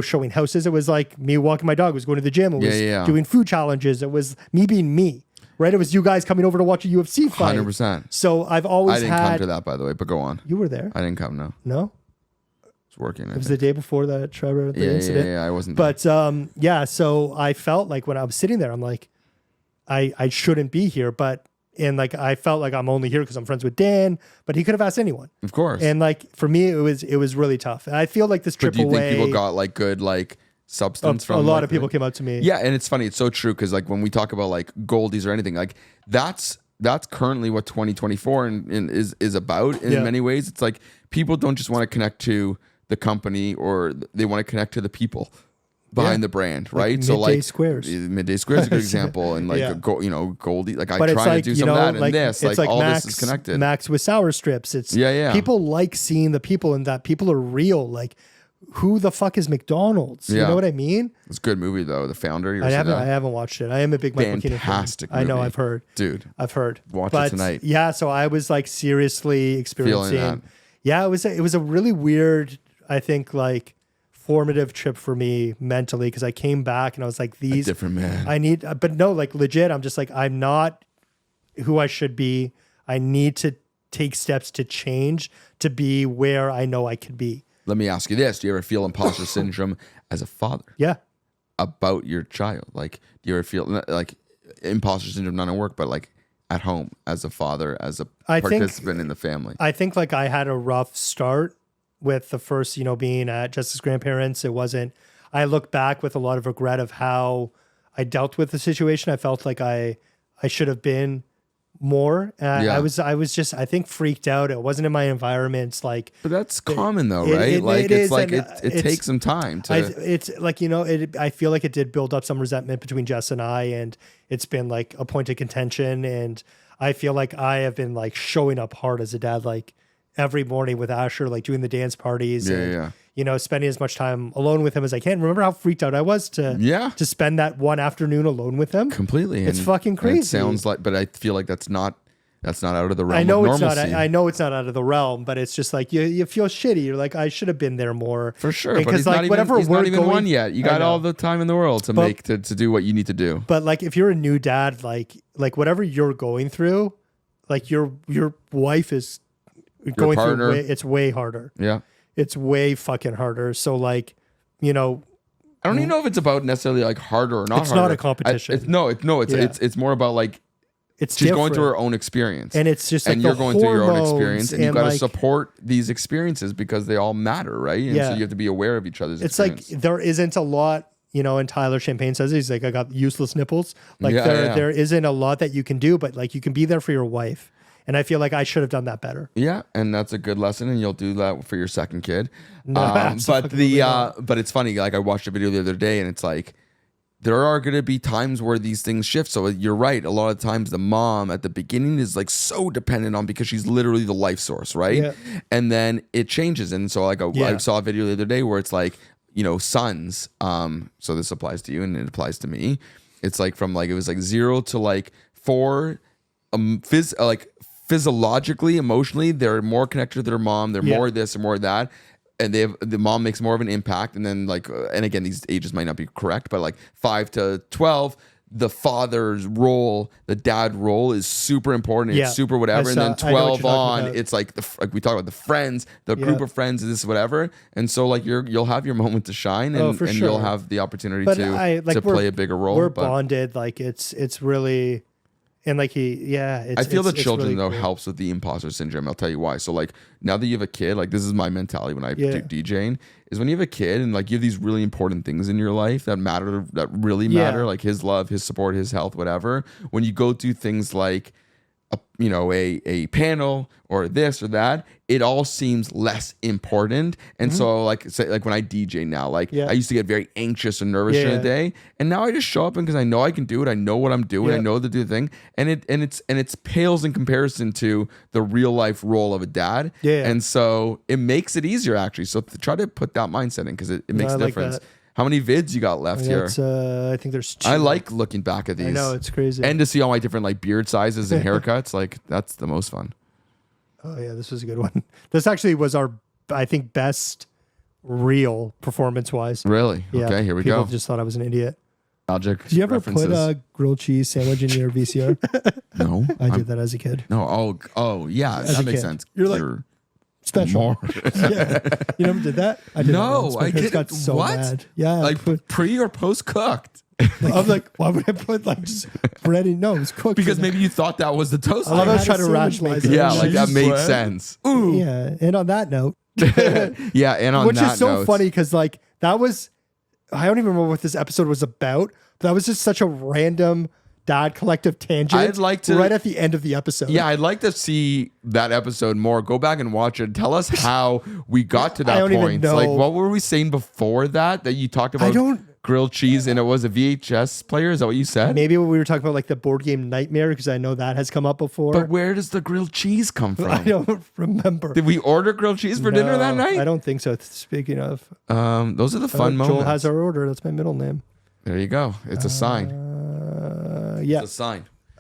S1: showing houses. It was like me walking my dog. It was going to the gym. It was doing food challenges. It was me being me, right? It was you guys coming over to watch a UFC fight.
S2: 100%.
S1: So I've always
S2: I didn't come to that, by the way, but go on.
S1: You were there.
S2: I didn't come, no.
S1: No?
S2: It's working.
S1: It was the day before the Trevor incident.
S2: Yeah, I wasn't there.
S1: But so I felt like when I was sitting there, I'm like, I shouldn't be here, but I felt like I'm only here because I'm friends with Dan, but he could have asked anyone.
S2: Of course.
S1: And for me, it was really tough. And I feel like this trip
S2: do you
S1: away.
S2: think people got good substance from
S1: a lot of people came out to me?
S2: Yeah, and it's funny. It's so true because when we talk about goldies or anything, that's currently what 2024 is about in many ways. It's people don't just want to connect to the company, or they want to connect to the people behind the brand, right?
S1: Midday Squares.
S2: Midday Squares is a good example, and Goldie. I
S1: But
S2: try to do some of that, and this,
S1: it's
S2: all
S1: Max,
S2: this is connected.
S1: Max with sour strips. It's people like seeing the people, and that people are real. Who the fuck is McDonald's? You know what I mean?
S2: It's a good movie though. The Founder.
S1: I haven't watched it. I am a big Michael Keaton fan.
S2: Fantastic movie.
S1: I know. I've heard.
S2: Dude,
S1: I've heard.
S2: Watch it tonight.
S1: Yeah. So I was seriously experiencing.
S2: Feeling that.
S1: Yeah. It was a really weird, I think, formative trip for me mentally, because I came back and I was like,
S2: a different man.
S1: but no, legit. I'm just I'm not who I should be. I need to take steps to change to be where I know I could be.
S2: Let me ask you this: do you ever feel imposter syndrome as a father?
S1: Yeah.
S2: About your child, do you ever feel imposter syndrome not at work, but at home as a father, as a participant in the family?
S1: I think I had a rough start with the first, being at Justice Grandparents. It wasn't. I look back with a lot of regret of how I dealt with the situation. I felt like I should have been more.
S2: Yeah.
S1: I was just, I think, freaked out. It wasn't in my environment. Like,
S2: But that's common though,
S1: it-
S2: right?
S1: it-
S2: Like
S1: it
S2: it's
S1: is,
S2: like
S1: and,
S2: it takes some time to.
S1: it's like, I feel like it did build up some resentment between Jess and I, and it's been like a point of contention. And I feel like I have been like showing up hard as a dad, like every morning with Asher, like doing the dance parties, and spending as much time alone with him as I can. Remember how freaked out I was to spend that one afternoon alone with him?
S2: Completely.
S1: It's
S2: And-
S1: fucking
S2: and
S1: crazy.
S2: It sounds like, but I feel like that's not out of the realm
S1: I know
S2: of
S1: it's not.
S2: normalcy.
S1: I know it's not out of the realm, but it's just like you feel shitty. You're like, I should have been there more
S2: For sure,
S1: And
S2: but
S1: 'cause,
S2: he's
S1: like,
S2: not even,
S1: whatever
S2: he's
S1: we're
S2: not even
S1: going-
S2: one yet. You
S1: I
S2: got
S1: know.
S2: all the time in the world to make to do what you need to do.
S1: But like, if you're a new dad, like whatever you're going through, like your wife is going
S2: partner.
S1: through. It's way harder.
S2: Yeah.
S1: It's way fucking harder. So like,
S2: I don't even know if it's about necessarily like harder or not.
S1: It's not
S2: harder.
S1: a competition.
S2: It's more about like
S1: it's
S2: she's going through
S1: different.
S2: her own experience,
S1: And it's just like
S2: and
S1: the
S2: you're going through your own
S1: hormones
S2: experience, and you've
S1: and,
S2: got to
S1: like-
S2: support these experiences because they all matter, right? And
S1: Yeah.
S2: so you have to be aware of each other's.
S1: It's like
S2: experience.
S1: there isn't a lot, and Tyler Champagne says he's like, I got useless nipples. Like
S2: Yeah, yeah.
S1: there isn't a lot that you can do, but like you can be there for your wife. And I feel like I should have done that better.
S2: Yeah, and that's a good lesson, and you'll do that for your second kid.
S1: No,
S2: but
S1: absolutely not.
S2: but it's funny. Like I watched a video the other day, and it's like there are going to be times where these things shift. So you're right. A lot of times the mom at the beginning is like so dependent on because she's literally the life source, right?
S1: Yeah.
S2: And then it changes, and so like I
S1: Yeah.
S2: saw a video the other day where it's like sons. So this applies to you, and it applies to me. It's like from like it was like 0 to like 4. Physiologically, emotionally, they're more connected to their mom. They're
S1: Yeah.
S2: more this or more that, and the mom makes more of an impact. And then and again, these ages might not be correct, but like 5 to 12, the father's role, the dad role is super important.
S1: Yeah.
S2: It's super whatever. And then
S1: I know what
S2: 12
S1: you're talking
S2: on,
S1: about.
S2: it's like like we talk about the friends, the group
S1: Yeah.
S2: of friends, this whatever. And so like you'll have your moment to shine, and,
S1: for
S2: and
S1: sure.
S2: you'll have the opportunity
S1: But
S2: to
S1: we're-
S2: play a bigger role.
S1: We're
S2: but
S1: bonded. Like it's really, and like it's,
S2: I feel the
S1: it's
S2: children
S1: really
S2: though
S1: cool.
S2: helps with the imposter syndrome. I'll tell you why. So like now that you have a kid, like this is my mentality when I
S1: Yeah.
S2: do DJing, is when you have a kid and like you have these really important things in your life that matter, that really
S1: Yeah.
S2: matter, like his love, his support, his health, whatever. When you go do things like a panel or this or that, it all seems less important. And so like say like when I DJ now, like
S1: Mm-hmm. Yeah.
S2: I used to get very anxious and nervous in
S1: Yeah.
S2: a day, and now I just show up because I know I can do it. I know what I'm doing.
S1: Yeah.
S2: I know to do the thing, and it's pales in comparison to the real life role of a dad.
S1: Yeah.
S2: And so it makes it easier actually. So try to put that mindset in because it makes
S1: I
S2: a
S1: like
S2: difference.
S1: that.
S2: How many vids you got left here?
S1: It's, I think there's 2.
S2: I like looking back at these.
S1: I know, it's crazy.
S2: And to see all my different like beard sizes and haircuts, like that's the most fun.
S1: Oh yeah, this was a good one. This actually was our, I think, best reel performance wise.
S2: Really?
S1: Yeah.
S2: Okay, here we
S1: People
S2: go.
S1: just thought I was an idiot.
S2: Logic.
S1: Did you ever
S2: references.
S1: put a grilled cheese sandwich in your VCR?
S2: No.
S1: I did that as a kid.
S2: No. Oh, yeah.
S1: As
S2: That
S1: a
S2: makes
S1: kid.
S2: sense.
S1: You're like, Special.
S2: more.
S1: Yeah. You never did that? I did.
S2: No,
S1: that once. My
S2: I
S1: parents
S2: didn't.
S1: got so
S2: What?
S1: mad. Yeah.
S2: like
S1: put,
S2: pre or post cooked.
S1: I'm like, why would I put like just bread in? No, it was cooked.
S2: Because
S1: in
S2: maybe you thought that was the toast.
S1: I love
S2: layer.
S1: how I was trying to
S5: sandwich
S1: rationalize
S5: maker.
S1: it.
S2: Yeah, like that
S5: Cheese
S2: made
S5: bread.
S2: sense.
S1: Yeah. And on that note,
S2: Yeah, and on
S1: which
S2: that
S1: is so
S2: note,
S1: funny because like that was, I don't even remember what this episode was about, but that was just such a random dad collective tangent.
S2: I'd like to-
S1: right at the end of the episode.
S2: Yeah, I'd like to see that episode more. Go back and watch it. Tell us how we got to
S1: I
S2: that
S1: don't even
S2: point.
S1: know.
S2: Like, what were we saying before that? That you talked about grilled cheese and it was a VHS player? Is that what you said?
S1: Maybe we were talking about like the board game Nightmare because I know that has come up before.
S2: But where does the grilled cheese come
S1: I
S2: from?
S1: don't remember.
S2: Did we order grilled cheese for dinner that
S1: No,
S2: night?
S1: I don't think so. Speaking of,
S2: Those are the fun
S1: Joel
S2: moments.
S1: has our order. That's my middle name.
S2: There you go. It's a sign.
S1: Yeah.
S2: It's a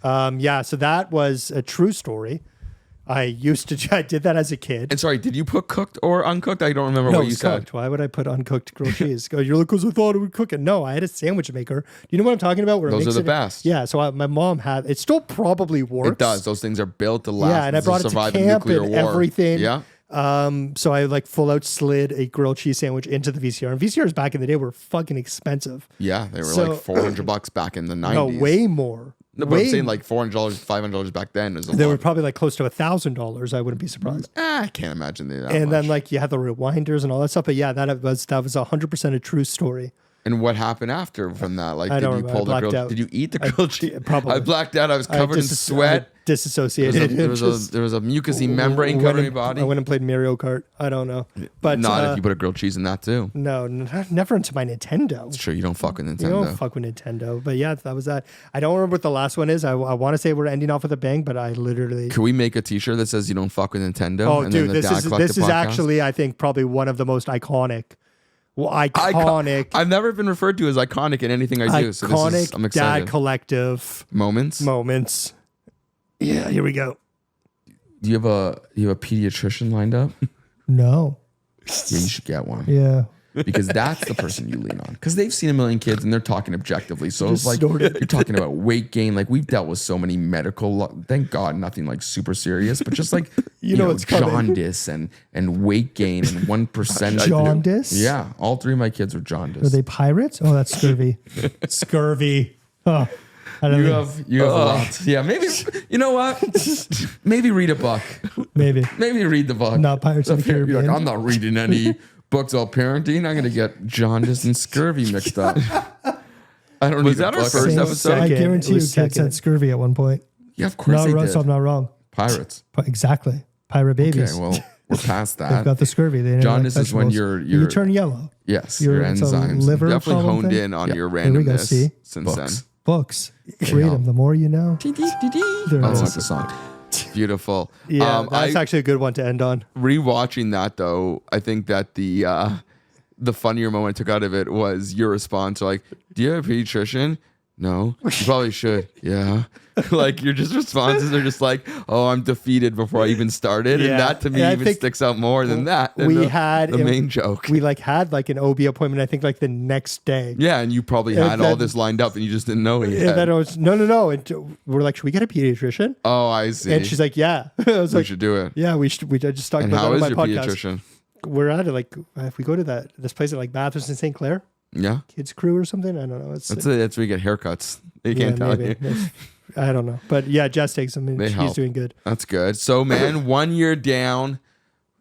S2: sign.
S1: Yeah. So that was a true story. I did that as a kid.
S2: And sorry, did you put cooked or uncooked? I don't remember
S1: No,
S2: what
S1: it
S2: you
S1: was
S2: said.
S1: cooked. Why would I put uncooked grilled cheese? You're like, because I thought it would cook it. No, I had a sandwich maker. Do you know what I'm talking about? Where it
S2: Those are
S1: makes
S2: the
S1: it-
S2: best.
S1: Yeah. So my mom had. It still probably works.
S2: It does. Those things are built to last.
S1: Yeah, and I
S2: to
S1: brought it to
S2: survive a
S1: camp
S2: nuclear
S1: and
S2: war.
S1: everything.
S2: Yeah.
S1: So I like full out slid a grilled cheese sandwich into the VCR. And VCRs back in the day were fucking expensive.
S2: Yeah, they were
S1: So-
S2: like $400 back in the 90s.
S1: No, way more.
S2: No, but I'm
S1: Way
S2: saying like $400, $500 back then is a
S1: They
S2: lot.
S1: were probably like close to $1,000. I wouldn't be surprised.
S2: I can't imagine they that
S1: And
S2: much.
S1: then like you had the rewinders and all that stuff. But yeah, that was 100% a true story.
S2: And what happened after from that? Like,
S1: I
S2: did
S1: don't
S2: you
S1: remember.
S2: pull
S1: I
S2: the
S1: blacked
S2: grilled?
S1: out.
S2: Did you eat the grilled cheese?
S1: Probably.
S2: I blacked out. I was covered in sweat.
S1: I disassociated.
S2: There was a mucusy membrane covering my body.
S1: I went and played Mario Kart. I don't know, but
S2: Not if you put a grilled cheese in that too.
S1: no, never into my Nintendo.
S2: Sure, you don't fuck with Nintendo.
S1: You don't fuck with Nintendo. But yeah, that was that. I don't remember what the last one is. I want to say we're ending off with a bang, but I literally.
S2: Can we make a T-shirt that says "You don't fuck with Nintendo"?
S1: Oh,
S2: and
S1: dude,
S2: then the
S1: this
S2: Dad
S1: is
S2: Collective podcast?
S1: actually, I think, probably one of the most iconic. Well, iconic.
S2: I've never been referred to as iconic in anything I do. So this is, I'm
S1: Iconic
S2: excited.
S1: Dad Collective moments. Yeah, here we go.
S2: Do you have a pediatrician lined up?
S1: No.
S2: Yeah, you should get one.
S1: Yeah.
S2: Because that's the person you lean on. Because they've seen a million kids and they're talking objectively. So it's like
S1: snorted.
S2: you're talking about weight gain. Like we've dealt with so many medical. Thank God, nothing like super serious, but just like
S1: You know what's coming.
S2: jaundice and weight gain and 1%.
S1: Jaundice?
S2: Yeah, all three of my kids were jaundice.
S1: Are they pirates? Oh, that's scurvy. Scurvy. Oh, I don't know.
S2: You have a lot. Yeah, maybe you know what? Maybe read a book.
S1: Maybe.
S2: Maybe read the book.
S1: Not Pirates of the
S2: You're
S1: Caribbean.
S2: like, I'm not reading any books on parenting. I'm gonna get jaundice and scurvy mixed up. I don't need
S4: that
S2: a
S4: our
S2: book.
S4: first episode?
S1: I
S2: Second.
S1: guarantee
S2: It
S1: you
S2: was
S1: kids
S2: second.
S1: had scurvy at one point.
S2: Yeah, of course
S1: Not
S2: they
S1: wrong,
S2: did.
S1: so I'm not wrong.
S2: Pirates.
S1: Exactly. Pirate babies.
S2: Okay, well, we're past
S1: They've
S2: that.
S1: got the scurvy. They didn't
S2: Jaundice
S1: like
S2: is when
S1: vegetables.
S2: you're
S1: you turn yellow.
S2: yes,
S1: You're-
S2: your
S1: it's a
S2: enzymes.
S1: liver
S2: Definitely
S1: problem
S2: honed
S1: thing?
S2: in on your
S1: Here we go,
S2: randomness
S1: see?
S2: since
S4: Books.
S1: Books. Read them. The more you know.
S2: then.
S1: They're
S2: I
S1: awesome.
S2: like the song. Beautiful.
S1: Yeah, that's
S2: I
S1: actually a good one to end on.
S2: rewatching that though. I think that the funnier moment I took out of it was your response. Like, do you have a pediatrician? No, you probably should. Yeah. Like your just responses are just like, oh, I'm defeated before I even started.
S1: Yeah.
S2: And that to me
S1: And I
S2: even
S1: think
S2: sticks out more than that. than
S1: we
S2: the,
S1: had
S2: the main joke.
S1: We had an OB appointment. I think the next day.
S2: Yeah, and you probably
S1: And
S2: had all
S1: then-
S2: this lined up and you just didn't know it
S1: And
S2: yet.
S1: then I was no. And we're like, should we get a pediatrician?
S2: Oh, I see.
S1: And she's like, yeah. I was
S2: we
S1: like,
S2: should do it.
S1: yeah, we should. We just talked
S2: And
S1: about
S2: how
S1: that
S2: is
S1: on
S2: your
S1: my podcast.
S2: pediatrician?
S1: We're at it. If we go to this place at Bathurst in St. Clair,
S2: Yeah.
S1: Kids Crew or something. I don't know. It's
S2: That's where you get haircuts. They can't tell you.
S1: I don't know, but yeah, Jess takes them and
S2: They
S1: she's
S2: help.
S1: doing good.
S2: That's good. So, man, 1 year down,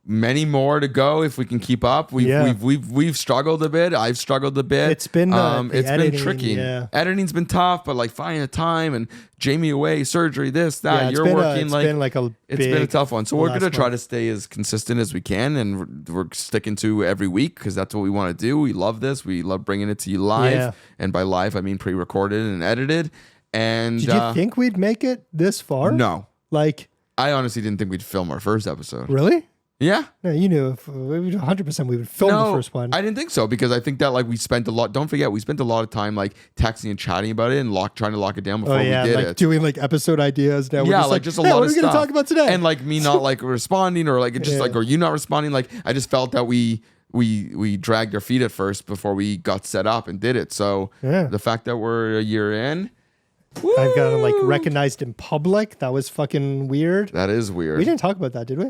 S2: many more to go if we can keep up. We've struggled a bit. I've struggled a bit.
S1: It's been the
S2: it's
S1: editing,
S2: been tricky.
S1: yeah.
S2: Editing's been tough, but finding the time and Jamie away, surgery, this, that.
S1: Yeah, it's
S2: You're
S1: been
S2: working
S1: it's been a
S2: it's been a
S1: big
S2: tough one. So we're
S1: last
S2: gonna try
S1: month.
S2: to stay as consistent as we can, and we're sticking to every week because that's what we want to do. We love this. We love bringing it to you live,
S1: Yeah.
S2: and by live I mean pre-recorded and edited. And
S1: Did you think we'd make it this far?
S2: no,
S1: Like,
S2: I honestly didn't think we'd film our first episode.
S1: really?
S2: Yeah.
S1: No, you knew if we would 100% we would film the first one.
S2: I didn't think so because I think that we spent a lot. Don't forget, we spent a lot of time texting and chatting about it and trying to lock it down before we did it.
S1: doing episode ideas. Now we're
S2: Yeah,
S1: just
S2: just a
S1: hey,
S2: lot
S1: what
S2: of
S1: are we
S2: stuff.
S1: gonna talk about today?
S2: And me not responding or or you not responding. I just felt that we dragged our feet at first before we got set up and did it. So
S1: Yeah.
S2: the fact that we're a year in,
S1: I've gotten recognized in public. That was fucking weird.
S2: that is weird.
S1: We didn't talk about that, did we?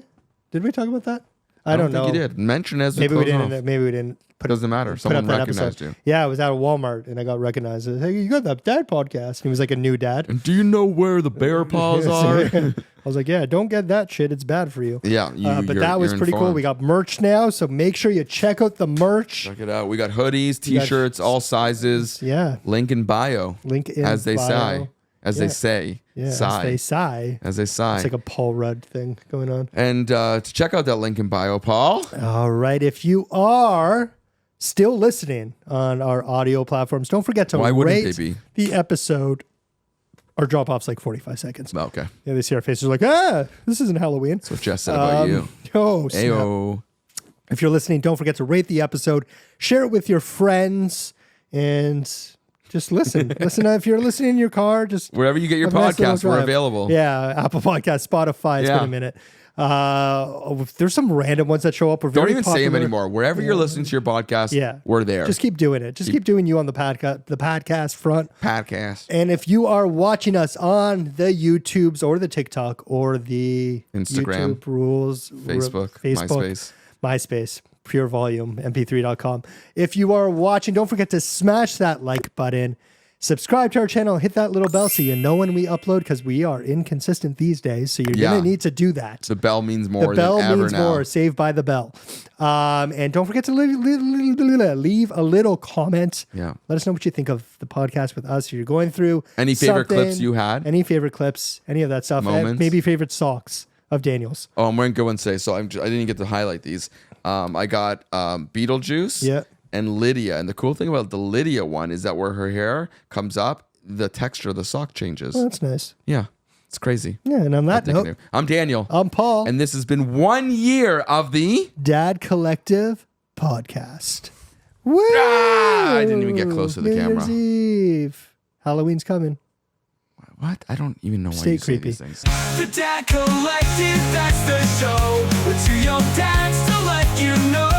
S1: Did we talk about that? I don't know.
S2: think you did. Mention as
S1: Maybe we
S2: close
S1: didn't.
S2: off.
S1: Maybe we didn't.
S2: Doesn't matter.
S1: Put
S2: Someone
S1: up that
S2: recognized
S1: episode.
S2: you.
S1: Yeah, I was at a Walmart and I got recognized. Hey, you got that dad podcast? And he was like a new dad.
S2: And do you know where the bear paws are?
S1: I was like, yeah, don't get that shit. It's bad for you.
S2: Yeah,
S1: But that was
S2: you're
S1: pretty cool.
S2: informed.
S1: We got merch now, so make sure you check out the merch.
S2: Check it out. We got hoodies, t-shirts, all sizes.
S1: Yeah,
S2: Link in bio.
S1: link in
S2: as they
S1: bio.
S2: say. As
S1: Yeah.
S2: they say.
S1: Yeah, as
S2: Sigh.
S1: they sigh.
S2: As they sigh.
S1: It's like a Paul Rudd thing going on.
S2: And to check out that link in bio, Paul.
S1: All right, if you are still listening on our audio platforms, don't forget to
S2: Why wouldn't
S1: rate
S2: they be?
S1: the episode. Our drop off's 45 seconds.
S2: Okay.
S1: Yeah, they see our faces like, this isn't Halloween.
S2: That's what Jess said about you.
S1: Oh, snap.
S2: Ayo.
S1: If you're listening, don't forget to rate the episode, share it with your friends, and just listen. Listen if you're listening in your car. Just
S2: Wherever you get your
S1: have a nice little
S2: podcasts, we're
S1: drive.
S2: available.
S1: Yeah, Apple Podcast, Spotify. It's
S2: Yeah.
S1: been a minute. There's some random ones that show up. We're
S2: Don't
S1: very
S2: even say them
S1: popular.
S2: anymore. Wherever you're listening to your podcast,
S1: Yeah,
S2: we're there.
S1: Just keep doing it. Just keep doing you on the podcast front.
S2: podcast.
S1: And if you are watching us on the YouTubes or the TikTok or the
S2: Instagram,
S1: YouTube rules,
S2: Facebook,
S1: MySpace, Pure Volume, mp3.com. If you are watching, don't forget to smash that like button. Subscribe to our channel, hit that little bell so you know when we upload, because we are inconsistent these days. So you're
S2: Yeah.
S1: going to need to do that.
S2: The bell means
S1: The
S2: more
S1: bell
S2: than ever
S1: means
S2: now.
S1: more. Saved by the bell. And don't forget to leave a little comment.
S2: Yeah.
S1: Let us know what you think of the podcast with us. If you're going through
S2: Any favorite
S1: something,
S2: clips you had?
S1: Any favorite clips? Any of that stuff?
S2: Moments?
S1: Maybe favorite socks of Daniel's.
S2: Oh, I'm going to go and say, so I didn't get to highlight these. I got Beetlejuice
S1: Yeah.
S2: and Lydia. And the cool thing about the Lydia one is that where her hair comes up, the texture of the sock changes.
S1: Oh, that's nice.
S2: Yeah. It's crazy.
S1: Yeah, and on that note,
S2: I'm Daniel.
S1: I'm Paul.
S2: And this has been 1 year of the...
S1: Dad Collective podcast. Woo!
S2: I didn't even get close to the
S1: New
S2: camera.
S1: Year's Eve. Halloween's coming.
S2: What? I don't even know why
S1: Stay
S2: you say
S1: creepy.
S2: these things.
S3: The Dad Collective, that's the show. With two young dads to let you know